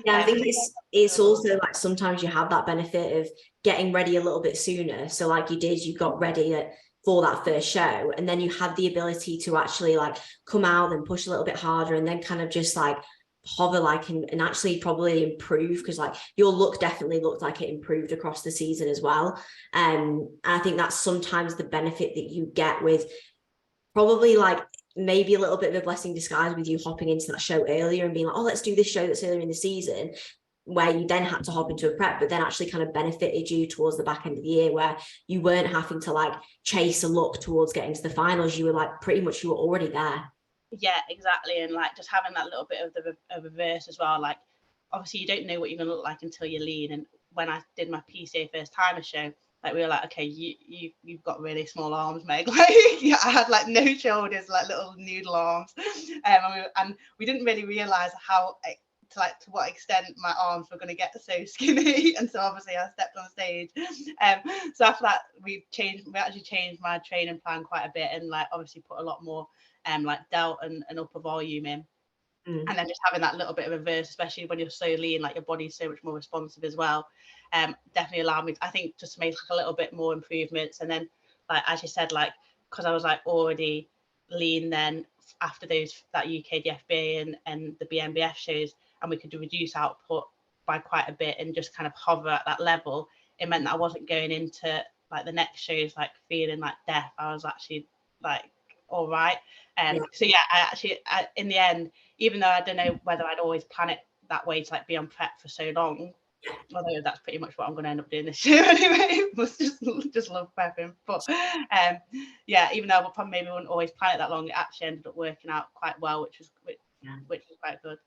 Yeah, I think it's also like sometimes you have that benefit of getting ready a little bit sooner. So like you got ready for that first show, and then you had the ability to actually like come out and push a little bit harder, and then kind of just like hover like and actually probably improve, because like your look definitely looked like it improved across the season as well. And I think that's sometimes the benefit that you get with probably like maybe a little bit of a blessing in disguise with you hopping into that show earlier and being like, oh, let's do this show that's earlier in the season, where you then had to hop into a prep, but then actually kind of benefited you towards the back end of the year, where you weren't having to like chase a look towards getting to the finals. You were like pretty much you were already there. Yeah, exactly. And like just having that little bit of the reverse as well. Like obviously you don't know what you're gonna look like until you're lean. And when I did my PCA First Timers show, like we were like, okay, you've got really small arms, Meg. Like yeah, I had like no shoulders, like little noodle arms, and we didn't really realize how to what extent my arms were going to get so skinny. And so obviously I stepped on stage. So after that we actually changed my training plan quite a bit, and like obviously put a lot more like delt and upper volume in. And then just having that little bit of reverse, especially when you're so lean, like your body's so much more responsive as well, definitely allowed me, I think, just to make like a little bit more improvements. And then like as you said, like because I was like already lean then after that UKDFBA and the BNBF shows, and we could reduce output by quite a bit and just kind of hover at that level, it meant that I wasn't going into like the next shows like feeling like death. I was actually like all right. So yeah, in the end, even though I don't know whether I'd always plan it that way to like be on prep for so long, although that's pretty much what I'm going to end up doing this year anyway. Must just love prepping. But yeah, even though I maybe wouldn't always plan it that long, it actually ended up working out quite well, which was quite good.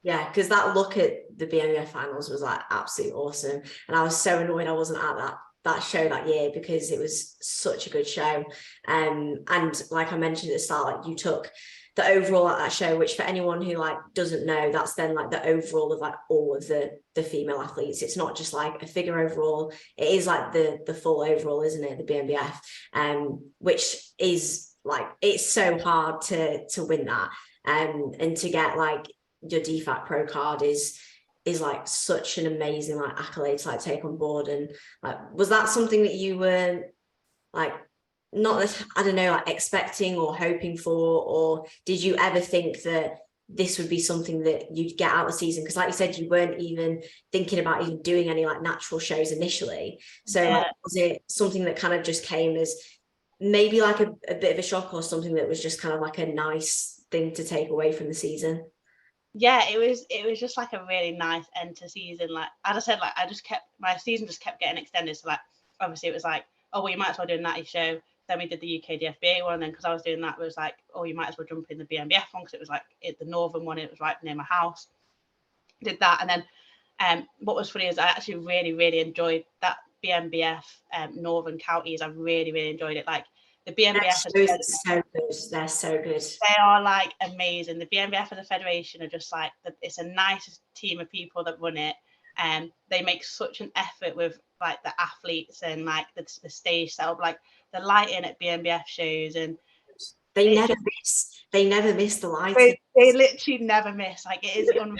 Yeah, because that look at the BNBF finals was like absolutely awesome, and I was so annoyed I wasn't at that show that year because it was such a good show. And like I mentioned at the start, like you took the overall at that show, which for anyone who like doesn't know, that's then like the overall of like all of the female athletes. It's not just like a figure overall, it is like the full overall, isn't it, the BNBF, which is like, it's so hard to win that, and to get like your DFAC Pro card is like such an amazing like accolade to like take on board. And like, was that something that you were like, not, I don't know, like expecting or hoping for, or did you ever think that this would be something that you'd get out of the season? Because like you said, you weren't even thinking about even doing any like natural shows initially. So like, was it something that kind of just came as maybe like a bit of a shock, or something that was just kind of like a nice thing to take away from the season? Yeah, it was just like a really nice end to season. Like as I said, like my season just kept getting extended. So like obviously it was like, oh well, you might as well do a natty show. Then we did the UKDFBA one, and then because I was doing that, it was like, oh, you might as well jump in the BNBF one, because it was like the Northern one, it was right near my house. Did that, and then what was funny is I actually really enjoyed that BNBF Northern counties. I really enjoyed it. Like the BNBF is so good. They're so good. They are like amazing. The BNBF as a federation are just like, it's a nice team of people that run it, and they make such an effort with like the athletes and like the stage setup, like the lighting at BNBF shows, and they never miss the lighting. They literally never miss. Like it is unreal.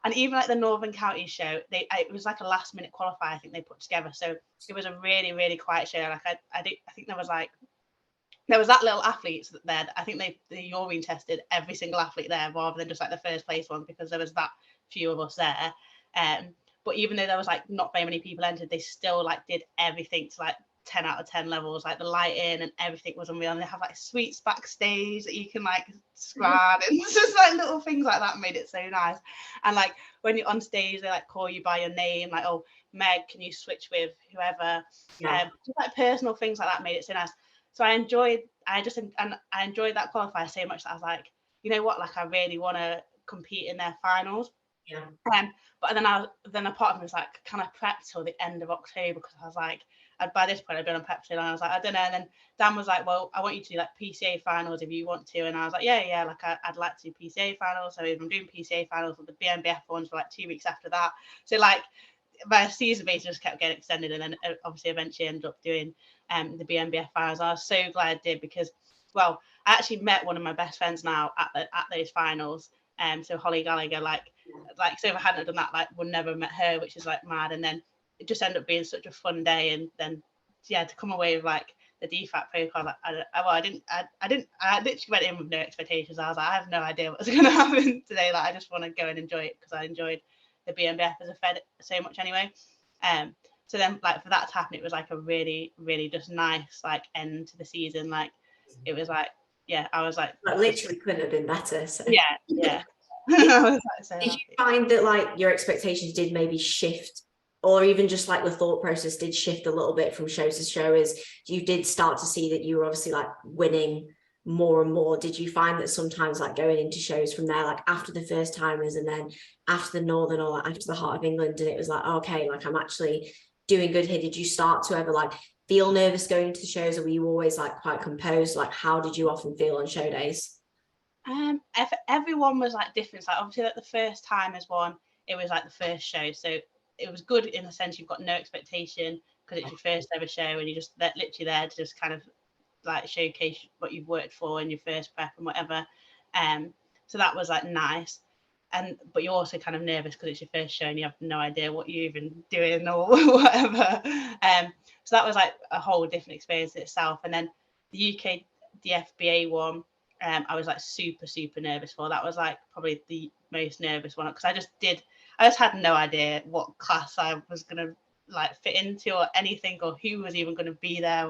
And even like the Northern County show, it was like a last minute qualifier I think they put together. So it was a really quiet show. Like I think there was that little athletes there. I think they urine tested every single athlete there rather than just like the first place ones, because there was that few of us there. But even though there was like not very many people entered, they still like did everything to like 10 out of 10 levels. Like the lighting and everything was unreal. And they have like sweets backstage that you can like scrap, and just like little things like that made it so nice. And like when you're on stage, they like call you by your name, like, oh Meg, can you switch with whoever? Just like personal things like that made it so nice. So I enjoyed that qualifier so much that I was like, you know what, like I really want to compete in their finals. Yeah. But then a part of me was like, can I prep till the end of October? Because I was like, by this point I'd been on prep till, and I was like, I don't know. And then Dan was like, well, I want you to do like PCA finals if you want to. And I was like, yeah, like I'd like to do PCA finals. So I'm doing PCA finals, with the BNBF ones for like 2 weeks after that. So like my season base just kept getting extended, and then obviously eventually ended up doing the BNBF finals. I was so glad I did, because, well, I actually met one of my best friends now at those finals. So Holly Gallagher, like so if I hadn't done that, like would never have met her, which is like mad. And then it just ended up being such a fun day. And then to come away with like the DFAC Pro card, like I literally went in with no expectations. I was like, I have no idea what's going to happen today. Like I just want to go and enjoy it, because I enjoyed the BNBF as a fed so much anyway. So then like for that to happen, it was like a really just nice like end to the season. Like it was like, yeah, I was like literally couldn't have been better. So. Yeah. Did you find that like your expectations did maybe shift, or even just like the thought process did shift a little bit from show to show, as you did start to see that you were obviously like winning more and more? Did you find that sometimes like going into shows from there, like after the First Timers and then after the Northern, or like after the Heart of England, and it was like, okay, like I'm actually doing good here? Did you start to ever like feel nervous going to the shows, or were you always like quite composed? Like how did you often feel on show days? Everyone was like different. Like obviously like the First Timers one, it was like the first show, so it was good in the sense you've got no expectation, because it's your first ever show, and you're just literally there to just kind of like showcase what you've worked for in your first prep and whatever. So that was like nice. But you're also kind of nervous because it's your first show and you have no idea what you're even doing or whatever. So that was like a whole different experience in itself. And then the UKDFBA one, I was like super nervous for. That was like probably the most nervous one, because I just had no idea what class I was gonna like fit into or anything, or who was even gonna be there,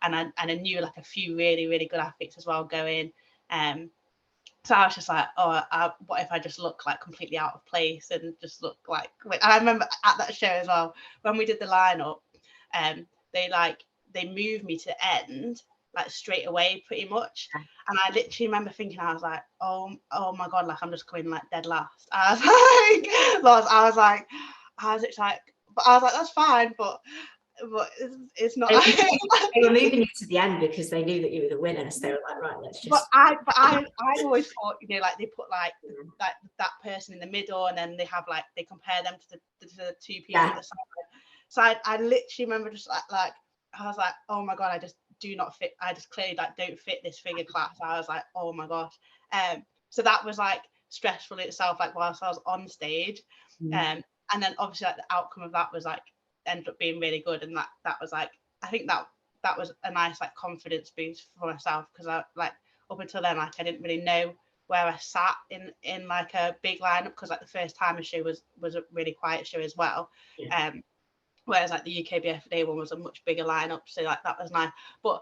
and I knew like a few really good athletes as well going. So I was just like, oh, what if I just look like completely out of place and just look like, and I remember at that show as well, when we did the lineup, they moved me to end like straight away pretty much. And I literally remember thinking, I was like, oh my God, like I'm just coming like dead last. I was like, but I was like, that's fine, but it's not. They were moving you to the end because they knew that you were the winner, so they were like, right, let's just. But I always thought, you know, like they put like that person in the middle, and then they compare them to the two people at the side. So I literally remember just like I was like, oh my God, I just do not fit. I just clearly like don't fit this figure class. I was like, oh my gosh. So that was like stressful in itself, like whilst I was on stage. And then obviously like the outcome of that was like ended up being really good, and that was like, I think that was a nice like confidence boost for myself, because I like up until then like I didn't really know where I sat in like a big lineup, because like the First Timers show was a really quiet show as well. Whereas like the UKDFBA one was a much bigger lineup, so like that was nice. But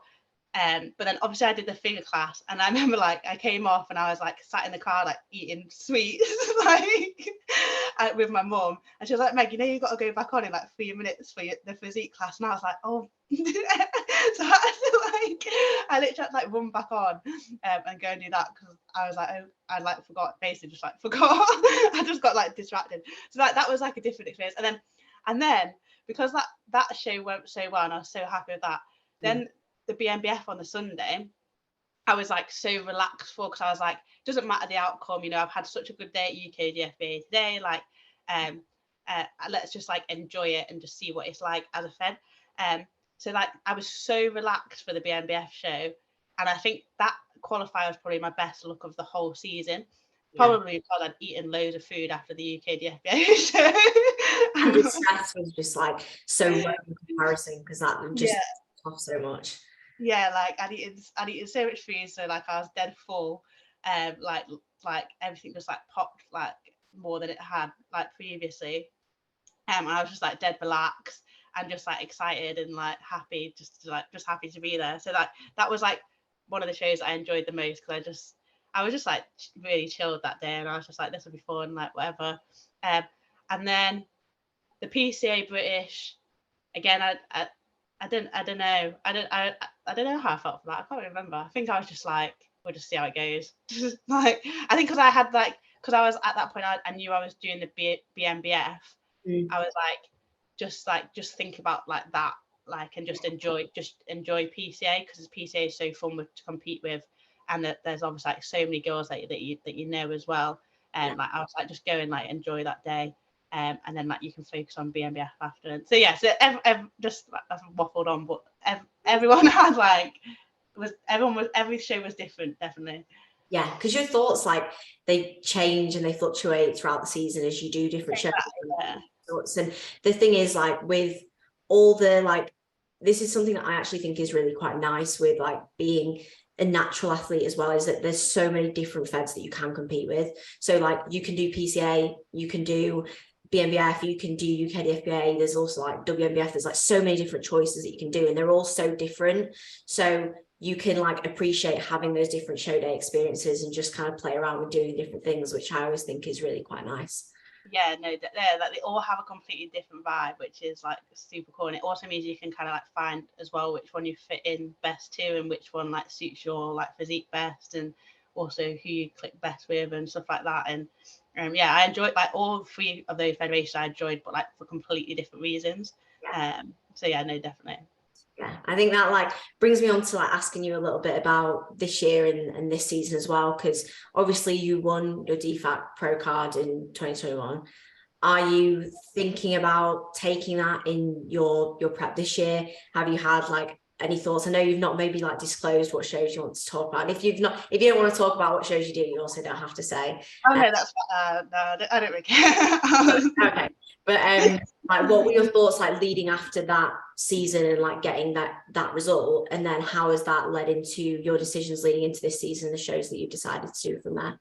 then obviously I did the figure class, and I remember like I came off and I was like sat in the car like eating sweets like with my mum, and she was like, Meg, you know you've got to go back on in like 3 minutes for the physique class. And I was like, oh. So I literally had to like run back on and go and do that, because I was like, oh, I like forgot I just got like distracted. So like that was like a different experience. And then because that show went so well and I was so happy with that, then the BNBF on the Sunday, I was like so relaxed for, because I was like, doesn't matter the outcome, you know, I've had such a good day at UKDFBA today, like let's just like enjoy it and just see what it's like as a fed. So like I was so relaxed for the BNBF show, and I think that qualifier was probably my best look of the whole season. Probably because I'd eaten loads of food after the UKDFBA show. And the stress was just like so low in comparison, because that just off so much. Yeah, like I'd eaten so much food, so like I was dead full. Like everything just like popped like more than it had like previously. I was just like dead relaxed and just like excited and like happy, just happy to be there. So that was like one of the shows I enjoyed the most, because I was just like really chilled that day, and I was just like, this will be fun, like whatever. And then the PCA British, again, I don't know how I felt for that. I can't remember. I think I was just like, we'll just see how it goes. Like I think because I was at that point, I knew I was doing the BNBF. I was like, just think about like that, like, and just enjoy PCA, because PCA is so fun to compete with, and that there's obviously like so many girls that you know as well. And like I was like, just go and like enjoy that day. And then like you can focus on BNBF after. And so so just I've waffled on, but everyone had like every show was different, definitely. Yeah, because your thoughts like they change and they fluctuate throughout the season as you do different shows. And the thing is, like with all the like, this is something that I actually think is really quite nice with like being a natural athlete as well, is that there's so many different feds that you can compete with. So like you can do PCA, you can do BNBF, you can do UKDFBA, there's also like WNBF, there's like so many different choices that you can do, and they're all so different. So you can like appreciate having those different show day experiences and just kind of play around with doing different things, which I always think is really quite nice. Yeah, no, like they all have a completely different vibe, which is like super cool. And it also means you can kind of like find as well which one you fit in best to, and which one like suits your like physique best, and also who you click best with and stuff like that. And yeah, I enjoyed like all 3 of those federations. I enjoyed, but like for completely different reasons. So yeah, no, definitely. Yeah, I think that like brings me on to like asking you a little bit about this year and this season as well, because obviously you won your DFAC Pro card in 2021. Are you thinking about taking that in your prep this year? Have you had like any thoughts? I know you've not maybe like disclosed what shows you want to talk about. And if you don't want to talk about what shows you do, you also don't have to say. Oh no, that's no, I don't really care. Okay, but like what were your thoughts like leading after that season and like getting that result, and then how has that led into your decisions leading into this season, the shows that you've decided to do from there?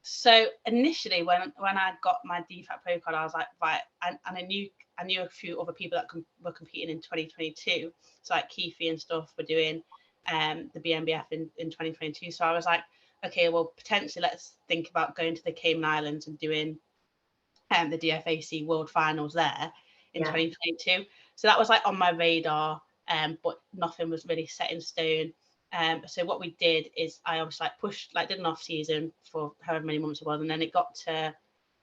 So initially, when I got my DFAC Pro card, I was like, right, and I knew a few other people that were competing in 2022. So like Keithy and stuff were doing the BNBF in 2022. So I was like, okay, well, potentially let's think about going to the Cayman Islands and doing the DFAC World Finals there in 2022. So that was like on my radar, but nothing was really set in stone. So what we did is I obviously like pushed, like did an off season for however many months it was, and then it got to,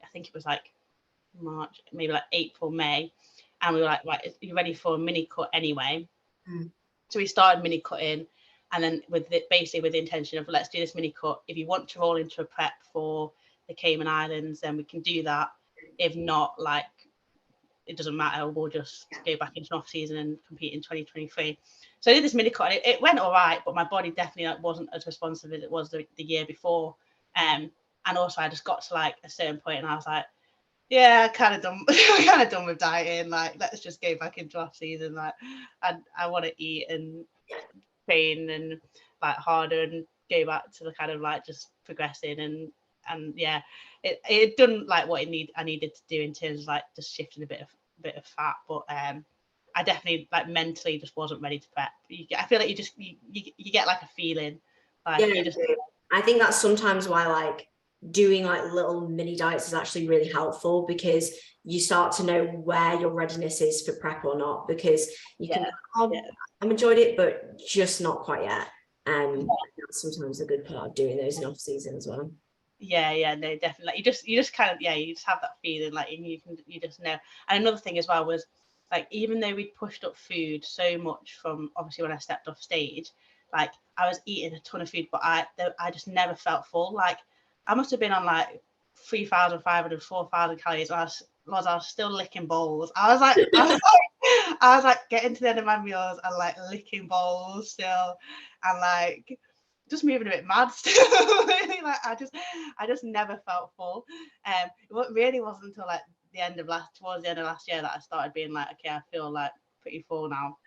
I think it was like March, maybe like April, May, and we were like, right, you're ready for a mini cut anyway. So we started mini cutting, and then basically with the intention of, let's do this mini cut. If you want to roll into a prep for the Cayman Islands, then we can do that. If not, like, it doesn't matter, we'll just go back into an off season and compete in 2023. So I did this mini cut, and it went all right, but my body definitely like wasn't as responsive as it was the year before. And also I just got to like a certain point and I was like, yeah, kind of done with dieting. Like, let's just go back into off season. Like, I want to eat and train and like harder and go back to the kind of like just progressing and yeah, it done like what I needed to do in terms of like just shifting a bit of fat, but I definitely like mentally just wasn't ready to prep. I feel like you get like a feeling like I think that's sometimes why like doing like little mini diets is actually really helpful, because you start to know where your readiness is for prep or not, because you can I've enjoyed it but just not quite yet, and that's sometimes a good part of doing those in off season as well. Yeah, no, definitely. You just kind of you just have that feeling like you just know. And another thing as well was like, even though we pushed up food so much from obviously when I stepped off stage, like I was eating a ton of food, but I just never felt full. Like I must have been on like 3,500, 4,000 calories. I was still licking bowls. I was like getting to the end of my meals and like licking bowls still, and like just moving a bit mad still. Really, like I just never felt full. It really wasn't until like towards the end of last year that I started being like, okay, I feel like pretty full now.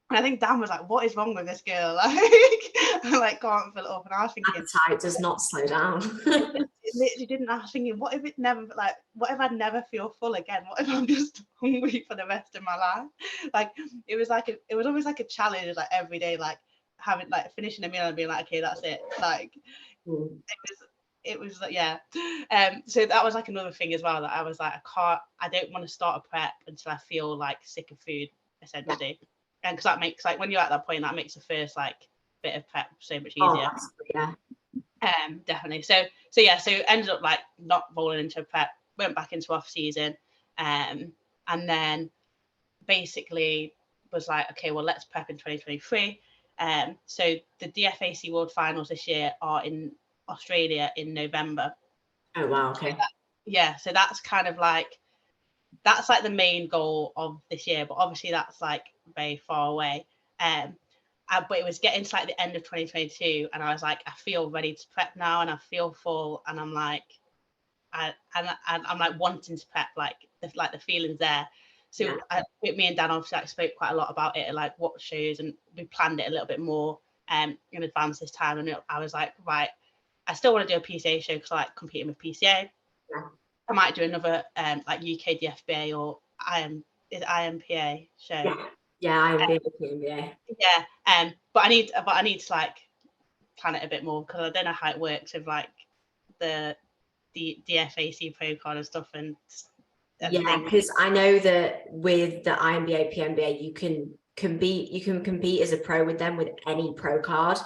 And I think Dan was like, what is wrong with this girl? Like, I like can't fill it up. And I was thinking, appetite does not slow down. It literally didn't. I was thinking, what if I never feel full again? What if I'm just hungry for the rest of my life? Like it was almost like a challenge, like every day, like having like finishing a meal and being like, okay, that's it. Like it was like, yeah. So that was like another thing as well, that I was like, I don't want to start a prep until I feel like sick of food, essentially. And because that makes, like, when you're at that point, that makes the first like bit of prep so much easier. Definitely. So ended up like not rolling into a prep, went back into off season, and then basically was like, okay, well, let's prep in 2023. So the DFAC World Finals this year are in Australia in November. Oh wow, okay. So that's kind of like, that's like the main goal of this year, but obviously that's like very far away. But it was getting to like the end of 2022, and I was like, I feel ready to prep now, and I feel full, and I'm like, I'm like wanting to prep, like the feelings there. So me and Dan obviously like spoke quite a lot about it, like what shows, and we planned it a little bit more in advance this time. And I was like, right, I still want to do a PCA show because I like competing with PCA. I might do another like UKDFBA or IMPA show. IMPA, PNBA. But I need to like plan it a bit more, because I don't know how it works with like the DFAC Pro card and stuff. And because I know that with the IMBA, PNBA, you can compete as a pro with them with any pro card.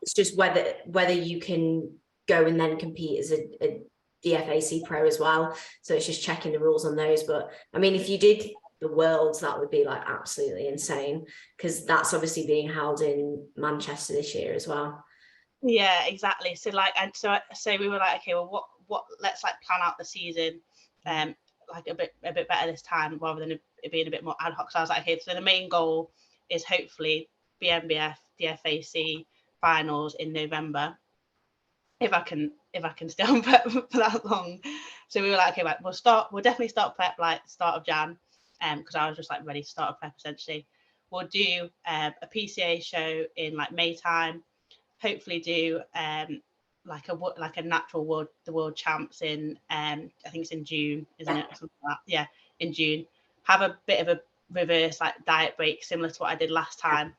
It's just whether you can go and then compete as a DFAC Pro as well. So it's just checking the rules on those. But I mean, if you did the Worlds, that would be like absolutely insane, because that's obviously being held in Manchester this year as well. Yeah, exactly. So like, and so we were like, okay, well, what let's like plan out the season like a bit better this time, rather than it being a bit more ad hoc. So I was like, okay, so the main goal is hopefully BNBF DFAC Finals in November, if I can stay on prep for that long. So we were like, okay, right, we'll definitely start prep like start of Jan, because I was just like ready to start a prep essentially. We'll do a PCA show in like May time, hopefully do like a natural the world champs in I think it's in June, isn't it? Something like that. Yeah, in June. Have a bit of a reverse like diet break, similar to what I did last time,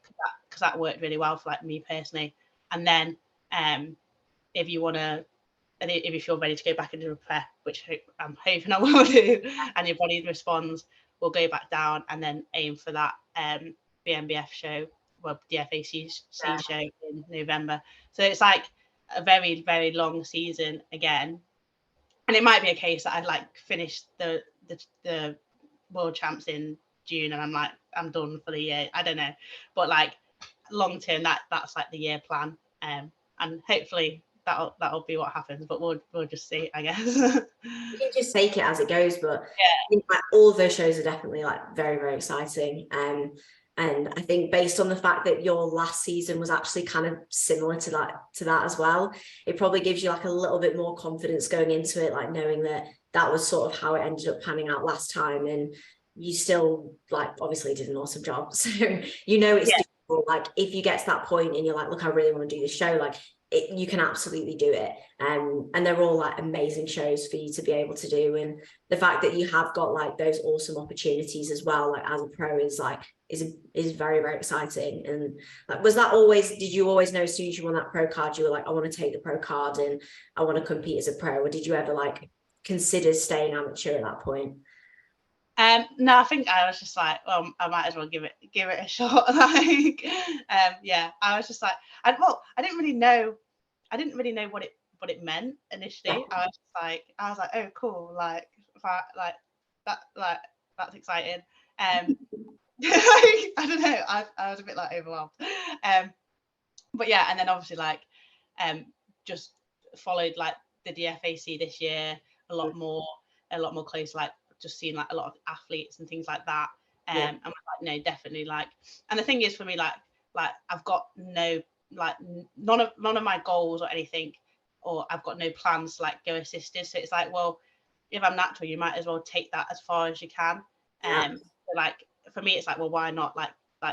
because that worked really well for like me personally. And then if you want to, and if you feel ready to go back into prep, which I'm hoping I will do, and your body responds, we'll go back down and then aim for that BNBF show, well, DFAC show in November. So it's like a very, very long season again. And it might be a case that I'd like finish the world champs in June and I'm done for the year. I don't know. But like long term, that's like the year plan. And hopefully that'll be what happens, but we'll just see, I guess. You can just take it as it goes, but yeah, I think like all of those shows are definitely like very, very exciting. And I think based on the fact that your last season was actually kind of similar to that as well, it probably gives you like a little bit more confidence going into it, like knowing that was sort of how it ended up panning out last time, and you still like obviously did an awesome job. So you know it's doable. Like if you get to that point and you're like, look, I really want to do this show, like you can absolutely do it. And they're all like amazing shows for you to be able to do. And the fact that you have got like those awesome opportunities as well, like as a pro is very, very exciting. And like, did you always know as soon as you won that pro card, you were like, I want to take the pro card and I want to compete as a pro? Or did you ever like consider staying amateur at that point? No, I think I was just like, well, I might as well give it a shot. Like, I was just like, I didn't really know what it meant initially. I was like, oh, cool, like that's exciting. I don't know, I was a bit like overwhelmed. But yeah, and then obviously like, just followed like the DFAC this year a lot more close, like just seeing like a lot of athletes and things like that. And I'm like, no, definitely like, and the thing is for me, like I've got no, like none of my goals or anything, or I've got no plans to like go assisted. So it's like, well, if I'm natural, you might as well take that as far as you can. So like for me, it's like, well, why not like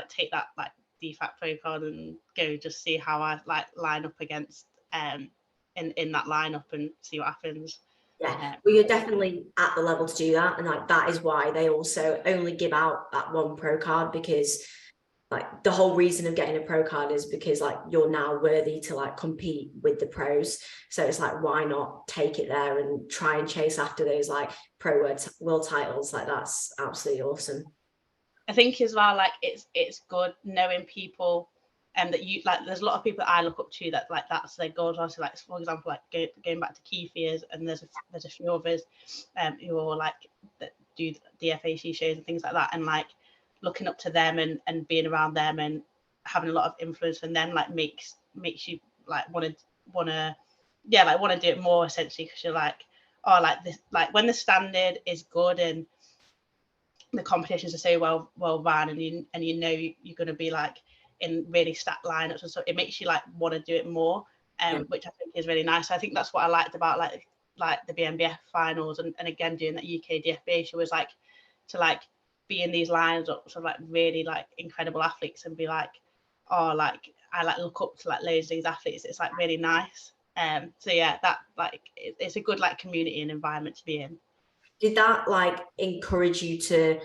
take that like DFAC Pro card and go just see how I like line up against in that lineup and see what happens. Yeah, well, you're definitely at the level to do that, and like that is why they also only give out that one pro card, because like the whole reason of getting a pro card is because like you're now worthy to like compete with the pros. So it's like, why not take it there and try and chase after those like pro world titles? Like that's absolutely awesome. I think as well, like it's good knowing people. And that you like, there's a lot of people that I look up to that like that's their goals. Also, like for example, like going back to Keithiers, and there's a few others who are like that do DFAC shows and things like that, and like looking up to them and being around them and having a lot of influence on them like makes you like want to do it more, essentially, because you're like, oh, like this, like when the standard is good and the competitions are so well run, and you know you're going to be like in really stacked lineups and so it makes you like want to do it more, which I think is really nice. So I think that's what I liked about like the BNBF finals and again doing that UKDFBA show, was like to like be in these lines of like really like incredible athletes and be like, oh, like I like look up to like loads of these athletes. It's like really nice. So yeah, that like it's a good like community and environment to be in. Did that like encourage you to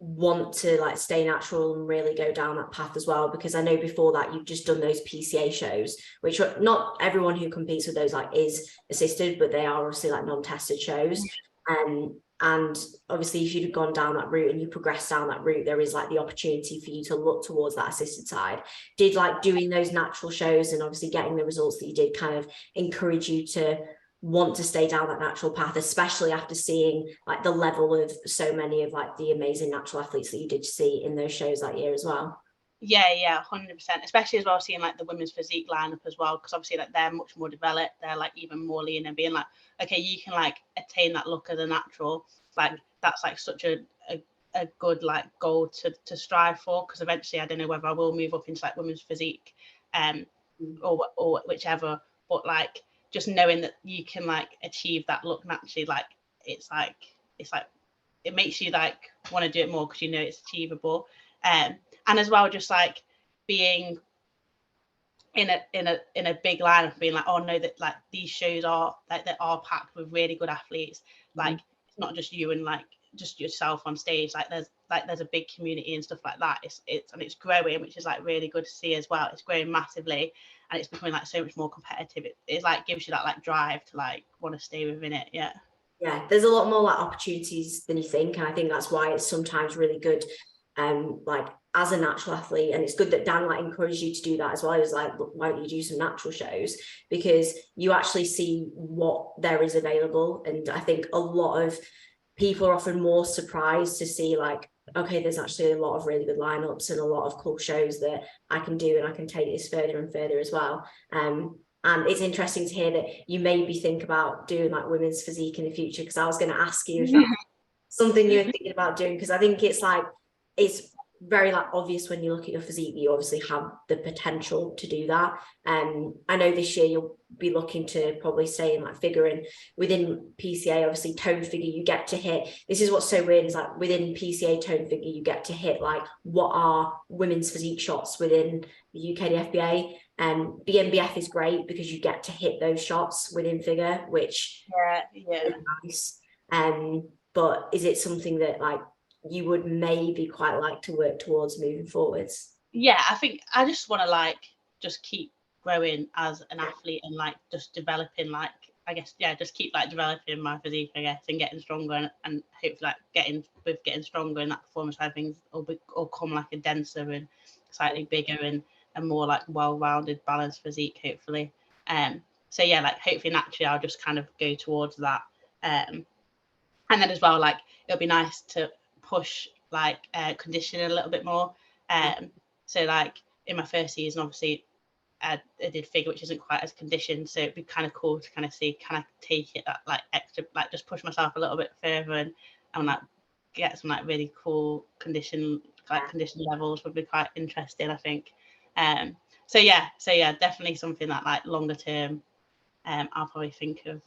want to like stay natural and really go down that path as well? Because I know before that you've just done those PCA shows, which are not everyone who competes with those like is assisted, but they are obviously like non-tested shows. And obviously if you'd have gone down that route and you progress down that route, there is like the opportunity for you to look towards that assisted side. Did like doing those natural shows and obviously getting the results that you did kind of encourage you to want to stay down that natural path, especially after seeing like the level of so many of like the amazing natural athletes that you did see in those shows that year as well? Yeah, 100%. Especially as well seeing like the women's physique lineup as well, because obviously like they're much more developed. They're like even more lean, and being like, okay, you can like attain that look as a natural. Like that's like such a good like goal to strive for, because eventually I don't know whether I will move up into like women's physique, or whichever. But like just knowing that you can like achieve that look naturally, like it's like it makes you like want to do it more because you know it's achievable. And as well, just like being in a big lineup, being like, oh no, that like these shows are like they are packed with really good athletes. Like it's not just you and like just yourself on stage. Like like there's a big community and stuff like that. It's growing, which is like really good to see as well. It's growing massively, and it's becoming like so much more competitive. It like gives you that like drive to like want to stay within it. Yeah, there's a lot more like opportunities than you think, and I think that's why it's sometimes really good like as a natural athlete, and it's good that Dan like encouraged you to do that as well. He was like, look, why don't you do some natural shows, because you actually see what there is available. And I think a lot of people are often more surprised to see like, okay, there's actually a lot of really good lineups and a lot of cool shows that I can do, and I can take this further and further as well. And it's interesting to hear that you maybe think about doing like women's physique in the future, because I was going to ask you if that's something you're thinking about doing, because I think it's like, it's very like obvious when you look at your physique, you obviously have the potential to do that. I know this year you'll be looking to probably stay in like figure, and within PCA, obviously tone figure, you get to hit, this is what's so weird, is like within PCA tone figure, you get to hit like what are women's physique shots within the UKDFBA. BNBF is great because you get to hit those shots within figure, which is nice. But is it something that like you would maybe quite like to work towards moving forwards? Yeah, I think I just want to like just keep growing as an athlete, and like just developing, like I guess just keep like developing my physique, I guess, and getting stronger, and hopefully like getting stronger in that performance side of things, or come like a denser and slightly bigger and more like well-rounded, balanced physique, hopefully. So yeah, like hopefully naturally I'll just kind of go towards that. And then as well, like it'll be nice to push like conditioning a little bit more. So like in my first season, obviously I did figure, which isn't quite as conditioned, so it'd be kind of cool to kind of see, can I take it that like extra, like just push myself a little bit further and like get some like really cool condition levels would be quite interesting, I think. So yeah, definitely something that like longer term I'll probably think of.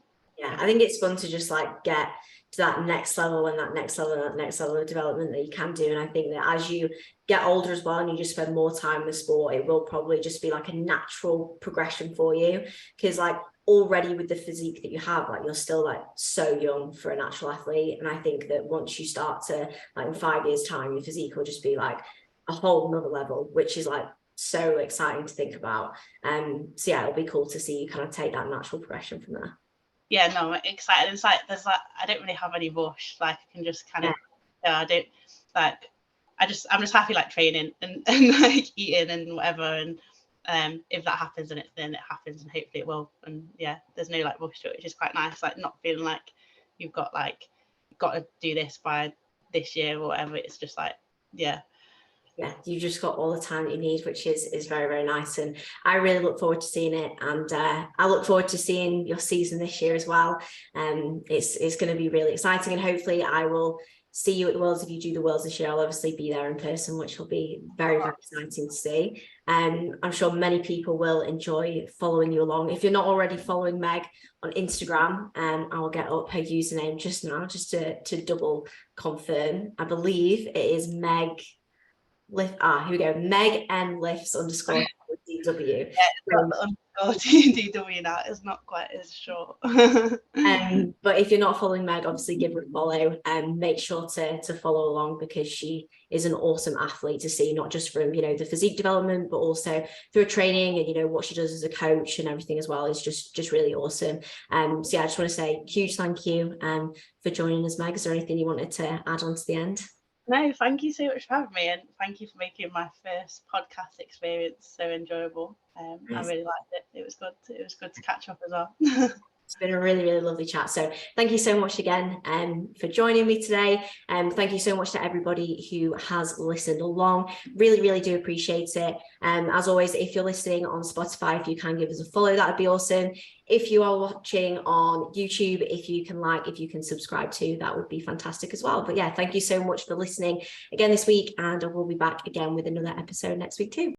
I think it's fun to just like get to that next level and that next level and that next level of development that you can do. And I think that as you get older as well and you just spend more time in the sport, it will probably just be like a natural progression for you, because like already with the physique that you have, like you're still like so young for a natural athlete. And I think that once you start to like in 5 years time, your physique will just be like a whole nother level, which is like so exciting to think about. So yeah, it'll be cool to see you kind of take that natural progression from there. Yeah, no, I'm excited. It's like there's like I don't really have any rush. Like I can just kind of I don't like I'm just happy like training and like eating and whatever, and if that happens then it happens, and hopefully it will. And yeah, there's no like rush to it, which is quite nice, like not feeling like you've got to do this by this year or whatever. It's just like you just got all the time that you need, which is very, very nice. And I really look forward to seeing it. And I look forward to seeing your season this year as well. It's going to be really exciting. And hopefully I will see you at the Worlds. If you do the Worlds this year, I'll obviously be there in person, which will be very, very exciting to see. I'm sure many people will enjoy following you along. If you're not already following Meg on Instagram, I'll get up her username just now, just to double confirm. I believe it is Meg... here we go, Meg M lifts _DW. DW now, it's not quite as short. But if you're not following Meg, obviously give her a follow and make sure to follow along, because she is an awesome athlete to see, not just from the physique development, but also through training and what she does as a coach and everything as well is just really awesome. So yeah, I just want to say huge thank you for joining us, Meg. Is there anything you wanted to add on to the end? No, thank you so much for having me, and thank you for making my first podcast experience so enjoyable. I really liked it. It was good to catch up as well. It's been a really, really lovely chat. So thank you so much again for joining me today. And thank you so much to everybody who has listened along. Really, really do appreciate it. As always, if you're listening on Spotify, if you can give us a follow, that would be awesome. If you are watching on YouTube, if you can subscribe too, that would be fantastic as well. But yeah, thank you so much for listening again this week, and I will be back again with another episode next week too.